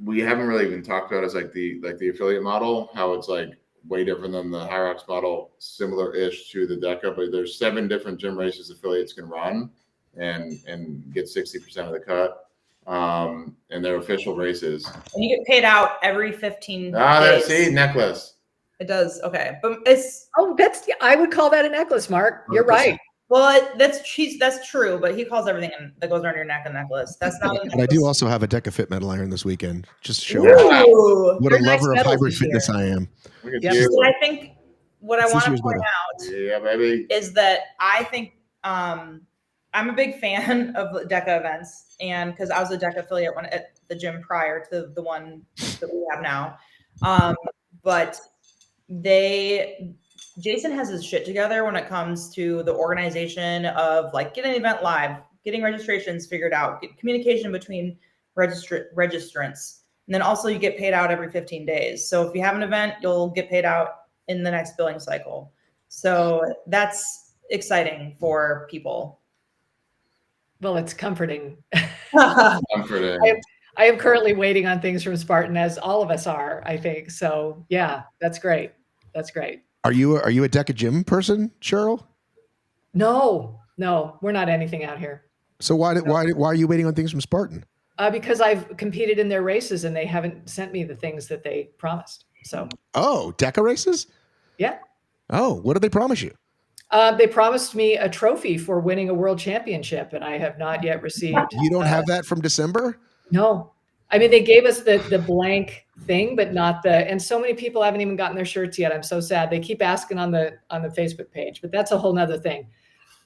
Speaker 4: we haven't really even talked about is like the affiliate model, how it's like way different than the HYROX model, similar-ish to the DEKA, but there's 7 different gym races affiliates can run and get 60% of the cut. And they're official races.
Speaker 5: And you get paid out every 15
Speaker 4: That's
Speaker 5: days.
Speaker 4: necklace.
Speaker 5: It does. Okay. But it's
Speaker 3: Oh, I would call that a necklace, Mark. You're
Speaker 2: 100%.
Speaker 3: right.
Speaker 5: well, that's true, but he calls everything that goes around your neck a necklace. That's not a necklace.
Speaker 1: But I do also have a DEKA Fit metal iron this weekend, just to show
Speaker 5: Ooh.
Speaker 1: what
Speaker 3: They're
Speaker 1: a
Speaker 3: nice
Speaker 1: lover of
Speaker 3: metals
Speaker 1: hybrid
Speaker 3: this year.
Speaker 1: fitness I am.
Speaker 4: Look at
Speaker 3: Yep.
Speaker 4: you.
Speaker 5: So I think what I
Speaker 1: This
Speaker 5: want to
Speaker 1: year's
Speaker 5: point
Speaker 1: medal.
Speaker 5: out
Speaker 4: Yeah, baby.
Speaker 5: is that I think I'm a big fan of DEKA events, and because I was a DEKA affiliate at the gym prior to the one that we have now, but Jason has his shit together when it comes to the organization of like getting an event live, getting registrations figured out, communication between registrants, and then also you get paid out every 15 days. So if you have an event, you'll get paid out in the next billing cycle. So that's exciting for people.
Speaker 3: Well, it's comforting.
Speaker 4: Comforting.
Speaker 3: I am currently waiting on things from Spartan, as all of us are, I think. So yeah, that's great. That's great.
Speaker 1: Are you a DEKA gym person, Cheryl?
Speaker 3: No, we're not anything out here.
Speaker 1: So why are you waiting on things from Spartan?
Speaker 3: Because I've competed in their races and they haven't sent me the things that they promised. So
Speaker 1: Oh, DEKA races?
Speaker 3: yeah.
Speaker 1: Oh, what did they promise you?
Speaker 3: They promised me a trophy for winning a world championship, and I have not yet received.
Speaker 1: You don't have that from December?
Speaker 3: No. I mean, they gave us the blank thing, but not and so many people haven't even gotten their shirts yet. I'm so sad. They keep asking on the Facebook page, but that's a whole nother thing.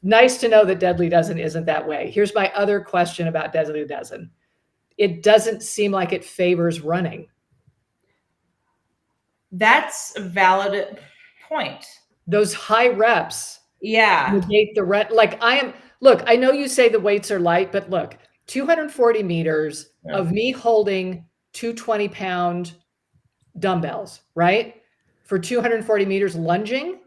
Speaker 3: Nice to know that Deadly Dozen isn't that way. Here's my other question about Deadly Dozen. It doesn't seem like it favors running.
Speaker 5: That's a valid point.
Speaker 3: Those high reps
Speaker 5: Yeah.
Speaker 3: negate the rent. Like look, I know you say the weights are light, but look, 240 meters of me holding 220-pound dumbbells, right? For 240 meters lunging.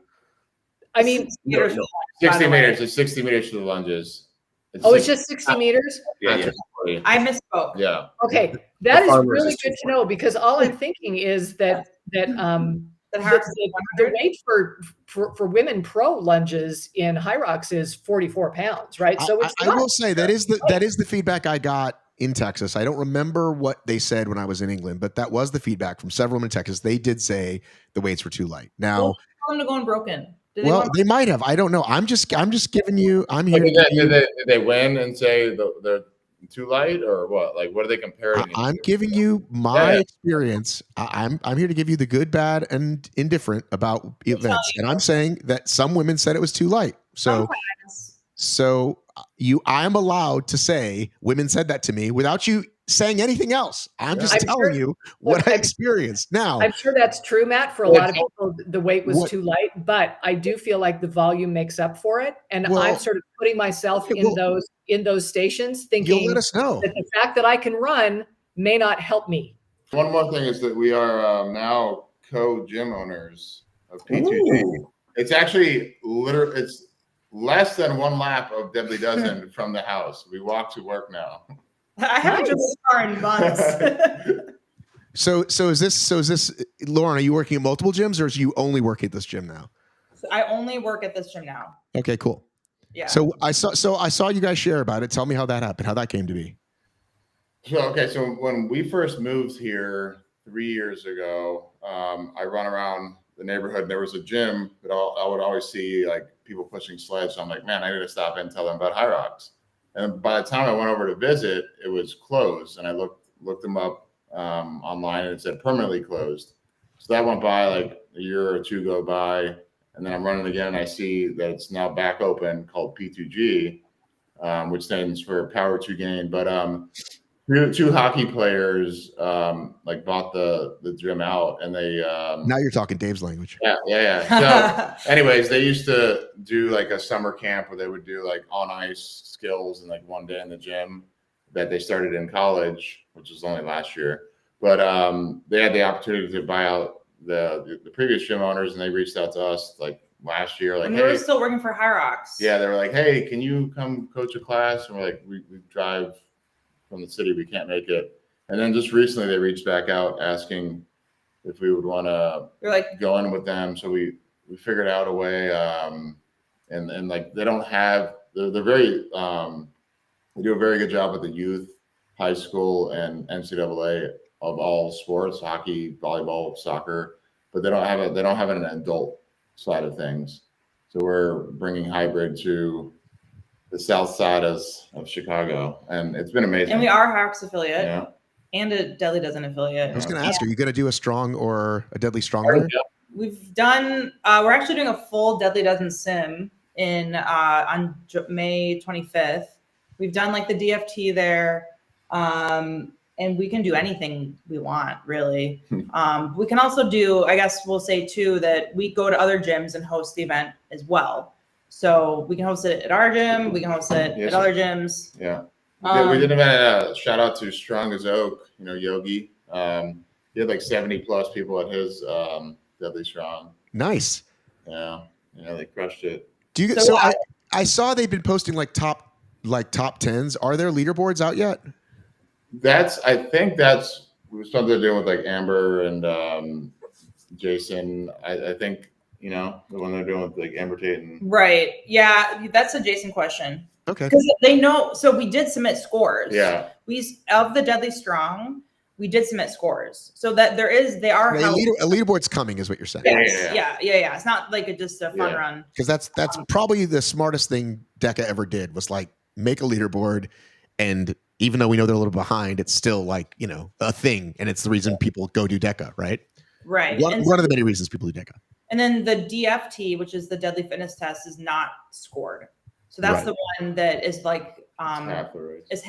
Speaker 3: I mean,
Speaker 5: 60 meters.
Speaker 2: No.
Speaker 5: By
Speaker 4: 60
Speaker 5: the way.
Speaker 4: meters. It's 60 meters for the lunges.
Speaker 3: it's just 60 meters.
Speaker 2: Yeah.
Speaker 5: I misspoke.
Speaker 4: Yeah.
Speaker 3: Okay, that is
Speaker 2: farmers
Speaker 3: really
Speaker 2: is
Speaker 3: good to know, because all I'm thinking is that
Speaker 5: The HYROX
Speaker 3: the weight for women pro lunges in HYROX is 44 pounds, right? So it's
Speaker 1: I will say that is the feedback I got in Texas. I don't remember what they said when I was in England, but that was the feedback from several in Texas. They did say the weights were too light. Now,
Speaker 5: Well, tell them to go unbroken. Did they
Speaker 1: well,
Speaker 5: go
Speaker 1: they might have. I don't know. I'm just giving you. I'm here.
Speaker 4: Like,
Speaker 1: to give
Speaker 4: did
Speaker 1: you-
Speaker 4: they win and say they're too light or what? Like, what are they comparing? it
Speaker 1: I'm
Speaker 4: to?
Speaker 1: giving you my
Speaker 4: Yeah.
Speaker 1: experience. I'm here to give you the good, bad, and indifferent about events. And I'm saying that some women said it was too light. So I'm allowed to say women said that to me without you saying anything else. I'm just
Speaker 3: I'm
Speaker 1: telling
Speaker 3: sure-
Speaker 1: you what
Speaker 3: look,
Speaker 1: I
Speaker 3: I'm-
Speaker 1: experienced. Now,
Speaker 3: I'm sure that's true, Matt. For a
Speaker 4: Well,
Speaker 3: lot of people, the weight was
Speaker 1: what-
Speaker 3: too light, but I do feel like the volume makes up for it. And
Speaker 1: Well,
Speaker 3: I'm sort of putting myself
Speaker 1: okay,
Speaker 3: in those stations,
Speaker 1: you'll
Speaker 3: thinking
Speaker 1: let us know.
Speaker 3: that the fact that I can run may not help me.
Speaker 4: One more thing is that we are now co-gym owners of P2G.
Speaker 2: Ooh.
Speaker 4: It's actually it's less than 1 lap of Deadly Dozen from the house. We walk to work now.
Speaker 5: I haven't driven a car in months.
Speaker 1: So is this Lauren? Are you working at multiple gyms, or is you only work at this gym now?
Speaker 5: I only work at this gym now.
Speaker 1: Okay, cool.
Speaker 5: Yeah.
Speaker 1: So I saw you guys share about it. Tell me how that happened, how that came to be.
Speaker 4: So when we first moved here 3 years ago, I run around the neighborhood and there was a gym, but I would always see like people pushing sleds. So I'm like, man, I need to stop in and tell them about HYROX. And by the time I went over to visit, it was closed. And I looked looked them up online, and it said permanently closed. So that went by like a year or two go by, and then I'm running again, and I see that it's now back open, called P2G, which stands for Power to Gain. But two hockey players like bought the gym out, and they
Speaker 1: Now you're talking Dave's language.
Speaker 4: yeah. So anyways, they used to do like a summer camp where they would do like on ice skills and like one day in the gym that they started in college, which was only last year. But they had the opportunity to buy out the previous gym owners, and they reached out to us like last year, like,
Speaker 5: and
Speaker 4: hey,
Speaker 5: we were still working for HYROX.
Speaker 4: yeah, they were like, hey, can you come coach a class? And we're like, we drive from the city, we can't make it. And then just recently they reached back out asking if we would want to
Speaker 5: We're like,
Speaker 4: go in with them. So we figured out a way, and like they don't have, they're very, they do a very good job with the youth, high school, and NCAA of all sports, hockey, volleyball, soccer, but they don't have an adult side of things. So we're bringing hybrid to the south side of Chicago, and it's been amazing.
Speaker 5: and we are HYROX affiliate
Speaker 4: Yeah.
Speaker 5: and a Deadly Dozen affiliate.
Speaker 1: I was going to ask, are you going to do a strong or a deadly strong there?
Speaker 5: We've done. We're actually doing a full Deadly Dozen sim in on May 25th. We've done like the DFT there, and we can do anything we want, really. We can also do. I guess we'll say too that we go to other gyms and host the event as well. So we can host it at our gym. We can host it at other gyms.
Speaker 4: Yeah. We did a shout out to Strong as Oak, Yogi. He had like 70 plus people at his Deadly Strong.
Speaker 1: Nice.
Speaker 4: Yeah, they crushed it.
Speaker 1: Do you? I saw they've been posting like top 10s. Are there leaderboards out yet?
Speaker 4: I think that's something they're doing with like Amber and Jason. I think the one they're doing with like Amber Tate and
Speaker 5: Right. Yeah, that's a Jason question.
Speaker 1: Okay.
Speaker 5: Because they know. So we did submit scores.
Speaker 4: Yeah.
Speaker 5: We of the Deadly Strong, we did submit scores, so that they are
Speaker 1: A leaderboard's coming, is what you're saying.
Speaker 5: Yes. Yeah. It's not like just a fun run.
Speaker 1: Because that's probably the smartest thing DEKA ever did, was like make a leaderboard, and even though we know they're a little behind, it's still like a thing, and it's the reason people go do DEKA, right?
Speaker 5: Right.
Speaker 1: One of the many reasons people do DEKA.
Speaker 5: And then the DFT, which is the Deadly Fitness Test, is not scored. So that's the one that is like
Speaker 4: half the race.
Speaker 5: It's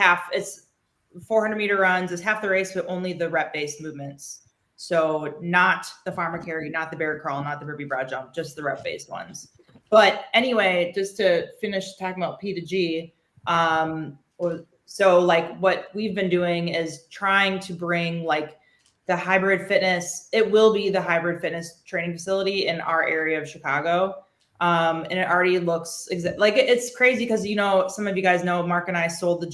Speaker 5: 400-meter runs, is half the race, but only the rep-based movements. So not the farmer carry, not the bear crawl, not the burpee broad jump, just the rep-based ones. But anyway, just to finish talking about P to G, so like what we've been doing is trying to bring like the hybrid fitness. It will be the hybrid fitness training facility in our area of Chicago. And it already looks like it's crazy because, some of you guys know Mark and I sold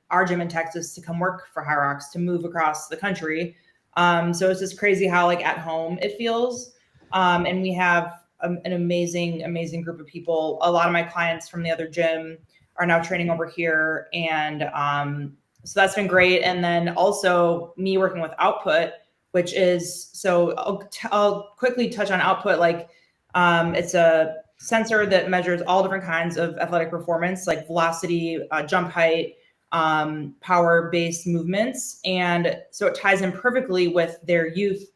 Speaker 5: our gym in Texas to come work for HYROX, to move across the country. So it's just crazy how like at home it feels. And we have an amazing, amazing group of people. A lot of my clients from the other gym are now training over here. And so that's been great. And then also me working with Output, which is, so I'll quickly touch on Output. Like it's a sensor that measures all different kinds of athletic performance, like velocity, jump height, power-based movements. And so it ties in perfectly with their youth,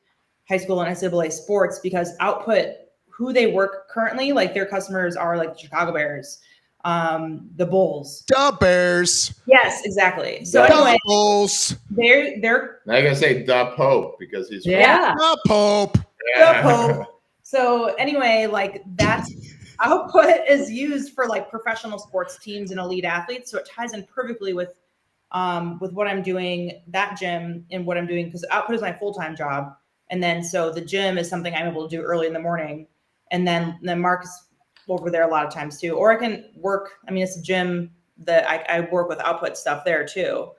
Speaker 5: high school, and NCAA sports, because Output, who they work currently, like their customers are like the Chicago Bears, the Bulls.
Speaker 1: The Bears.
Speaker 5: Yes, exactly. So
Speaker 1: the
Speaker 5: anyway,
Speaker 1: Bulls.
Speaker 5: they're
Speaker 4: I gotta say the Pope because he's
Speaker 1: The Pope.
Speaker 5: The Pope. So anyway, like that's Output is used for like professional sports teams and elite athletes. So it ties in perfectly with what I'm doing, that gym, and what I'm doing, because Output is my full-time job. And then so the gym is something I'm able to do early in the morning. And then Mark's over there a lot of times too. Or I can work, it's a gym that I work with Output stuff there too.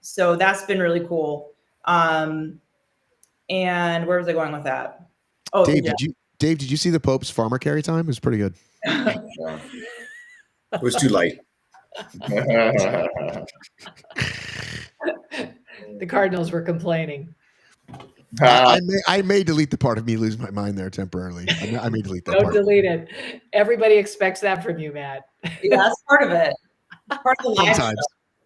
Speaker 5: So that's been really cool. And where was I going with that? Oh,
Speaker 1: Dave, did you see the Pope's farmer carry time? It was pretty good.
Speaker 2: It was too light.
Speaker 3: The Cardinals were complaining.
Speaker 1: I may delete the part of me losing my mind there temporarily. I may delete that
Speaker 3: Don't
Speaker 1: part.
Speaker 3: delete it. Everybody expects that from you, Matt.
Speaker 5: yeah, that's part of it. Part of the life.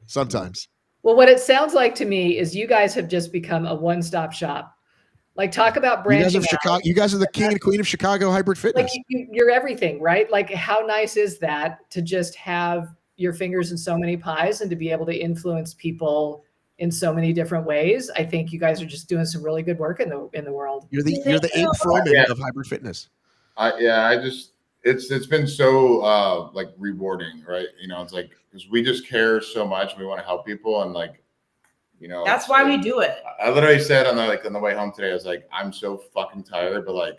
Speaker 1: Sometimes.
Speaker 3: Well, what it sounds like to me is you guys have just become a one-stop shop. Like, talk about
Speaker 1: You guys
Speaker 3: branching
Speaker 1: of Chicago. You guys are the king and queen of Chicago hybrid
Speaker 3: out.
Speaker 1: fitness.
Speaker 3: Like, you're everything, right? Like, how nice is that to just have your fingers in so many pies and to be able to influence people in so many different ways? I think you guys are just doing some really good work in the world.
Speaker 1: You're the Abe Froman of hybrid fitness.
Speaker 4: It's been so like rewarding, right? You know, it's like because we just care so much, we want to help people, and like, you know,
Speaker 5: That's why we do it.
Speaker 4: I literally said on the way home today, I was like, I'm so fucking tired, but like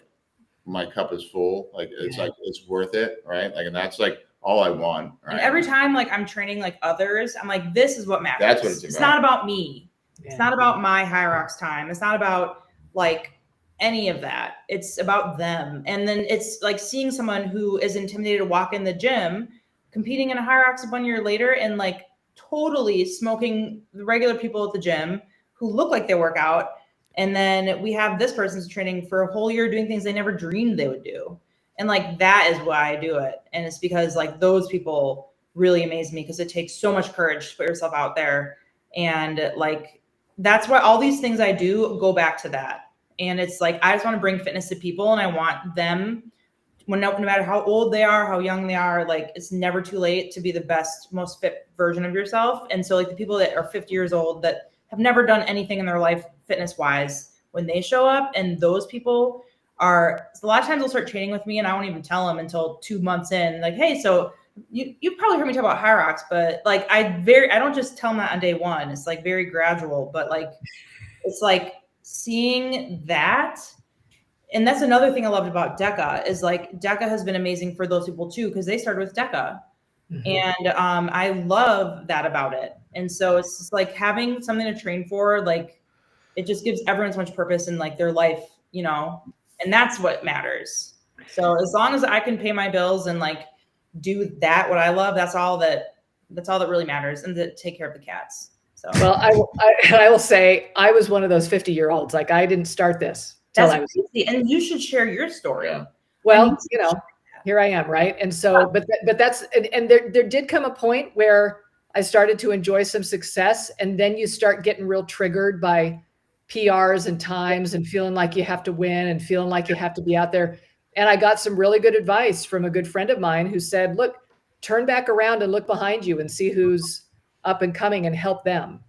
Speaker 4: my cup is full. Like it's like it's worth it, right? Like, and that's like all I want. Right?
Speaker 5: And every time like I'm training like others, I'm like, this is what matters.
Speaker 4: That's what it's about.
Speaker 5: It's not about me.
Speaker 3: Yeah.
Speaker 5: It's not about my HYROX time. It's not about like any of that. It's about them. And then it's like seeing someone who is intimidated to walk in the gym, competing in a HYROX 1 year later, and like totally smoking the regular people at the gym who look like they work out. And then we have this person's training for a whole year doing things they never dreamed they would do. And like, that is why I do it. And it's because like those people really amaze me, because it takes so much courage to put yourself out there. And like, that's why all these things I do go back to that. And it's like, I just want to bring fitness to people, and I want them, no matter how old they are, how young they are, like it's never too late to be the best, most fit version of yourself. And so like the people that are 50 years old that have never done anything in their life fitness wise, when they show up, and those people are, a lot of times they'll start training with me and I won't even tell them until 2 months in, like, hey, so you probably heard me talk about HYROX, but like I don't just tell them that on day one. It's like very gradual, but like it's like seeing that. And that's another thing I loved about DEKA is like DEKA has been amazing for those people too, because they started with DEKA. Mm-hmm. And I love that about it. And so it's just like having something to train for, like it just gives everyone so much purpose in like their life, you know, and that's what matters. So as long as I can pay my bills and like do that, what I love, that's all that really matters, and to take care of the cats. So,
Speaker 3: well, I will say I was one of those 50-year-olds. Like, I didn't start this.
Speaker 5: That's crazy. And you should share your story.
Speaker 4: Yeah.
Speaker 3: Well, you know, here I am, right? And so, but that's, and there did come a point where I started to enjoy some success, and then you start getting real triggered by PRs and times, and feeling like you have to win, and feeling like you have to be out there. And I got some really good advice from a good friend of mine who said, look, turn back around and look behind you and see who's up and coming, and help them.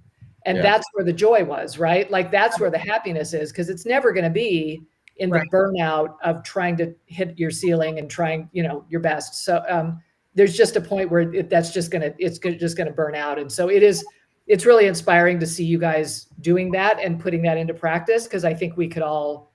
Speaker 3: And that's where the joy was, right? Like that's where the happiness is, because it's never going to be in the burnout of trying to hit your ceiling and trying, you know, your best. So there's just a point where it's just going to burn out. And so it's really inspiring to see you guys doing that and putting that into practice, because I think we could all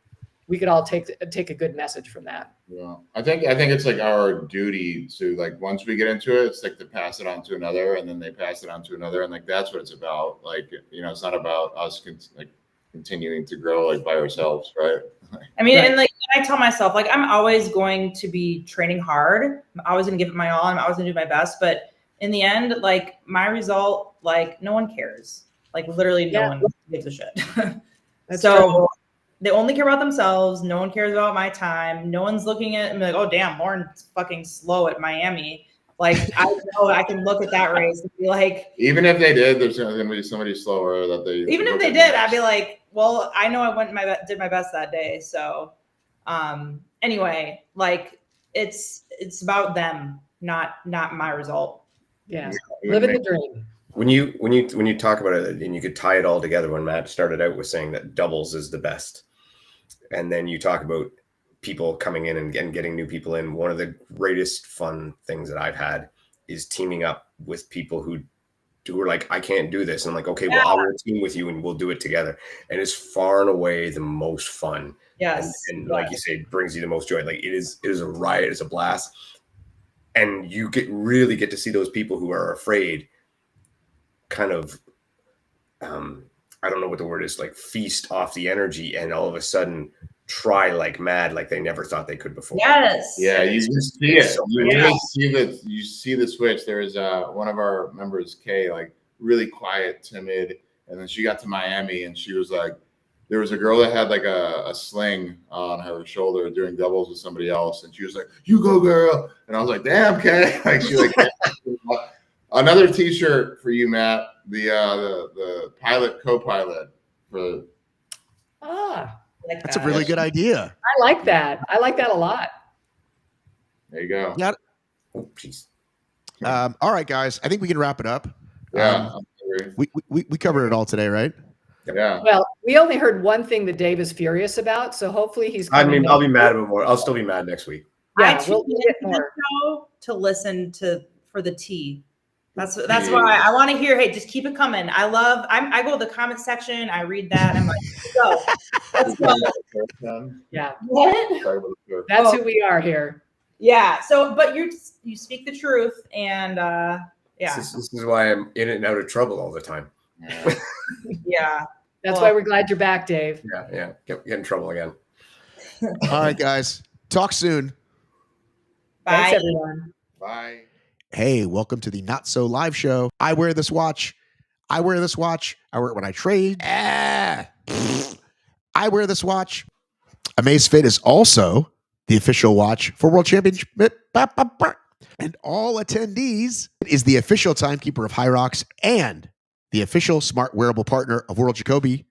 Speaker 3: take a good message from that.
Speaker 4: Yeah, I think it's like our duty to, like, once we get into it, it's like to pass it on to another, and then they pass it on to another, and like that's what it's about. Like, you know, it's not about us continuing to grow like by ourselves, right?
Speaker 5: I mean, and like I tell myself, like I'm always going to be training hard. I'm always going to give it my all. I'm always going to do my best, but in the end, like my result, like no one cares. Like literally, no one gives a shit.
Speaker 3: That's
Speaker 5: so.
Speaker 3: true.
Speaker 5: They only care about themselves. No one cares about my time. No one's looking at me like, oh, damn, Lauren's fucking slow at Miami. Like, I know I can look at that race and be like.
Speaker 4: Even if they did, there's going to be somebody slower that they.
Speaker 5: Even if they did, I'd be like, well, I know I did my best that day. So anyway, like it's about them, not my result.
Speaker 3: Yeah. Living the dream.
Speaker 2: When you talk about it, and you could tie it all together, when Matt started out with saying that doubles is the best, and then you talk about people coming in and getting new people in. One of the greatest fun things that I've had is teaming up with people who are like, I can't do this. And I'm like, okay, well, I'll team with you and we'll do it together. And it's far and away the most fun.
Speaker 5: Yes.
Speaker 2: And like you say, it brings you the most joy. Like it is a riot. It's a blast. And you really get to see those people who are afraid kind of, I don't know what the word is, like feast off the energy, and all of a sudden try like mad, like they never thought they could before.
Speaker 5: Yes.
Speaker 4: Yeah, you just see it. You see the switch. There was one of our members, Kay, like really quiet, timid, and then she got to Miami, and she was like, there was a girl that had like a sling on her shoulder doing doubles with somebody else, and she was like, "You go, girl!" And I was like, "Damn, Kay!" Like she like. Another T-shirt for you, Matt. The pilot co-pilot for.
Speaker 5: Like
Speaker 1: That's a
Speaker 5: that.
Speaker 1: really good idea.
Speaker 3: I like that. I like that a lot.
Speaker 4: There you go.
Speaker 1: Yeah.
Speaker 2: Oh, jeez.
Speaker 1: All right, guys. I think we can wrap it up.
Speaker 4: Yeah.
Speaker 1: We covered it all today, right?
Speaker 4: Yeah.
Speaker 3: Well, we only heard one thing that Dave is furious about, so hopefully he's.
Speaker 2: I
Speaker 3: coming
Speaker 2: mean, I'll be
Speaker 3: back.
Speaker 2: mad about more. I'll still be mad next week.
Speaker 3: Yeah,
Speaker 5: I
Speaker 3: we'll
Speaker 5: tuned
Speaker 3: get
Speaker 5: into this
Speaker 3: more.
Speaker 5: show to listen for the tea. That's why I want to hear. Hey, just keep it coming. I go to the comment section. I read that. I'm like, let's go.
Speaker 3: Yeah,
Speaker 5: What?
Speaker 3: that's who we are here.
Speaker 5: Yeah. So, but you speak the truth, and yeah,
Speaker 2: This is why I'm in and out of trouble all the time.
Speaker 5: yeah.
Speaker 3: That's why we're glad you're back, Dave.
Speaker 2: Yeah. Get in trouble again.
Speaker 1: All right, guys. Talk soon.
Speaker 3: Thanks,
Speaker 5: Bye.
Speaker 3: everyone.
Speaker 4: Bye.
Speaker 1: Hey, welcome to the Not So Live show. I wear this watch. I wear this watch. I wear it when I trade. I wear this watch. Amazfit is also the official watch for World Championship. And all attendees is the official timekeeper of HYROX and the official smart wearable partner of World Jacoby.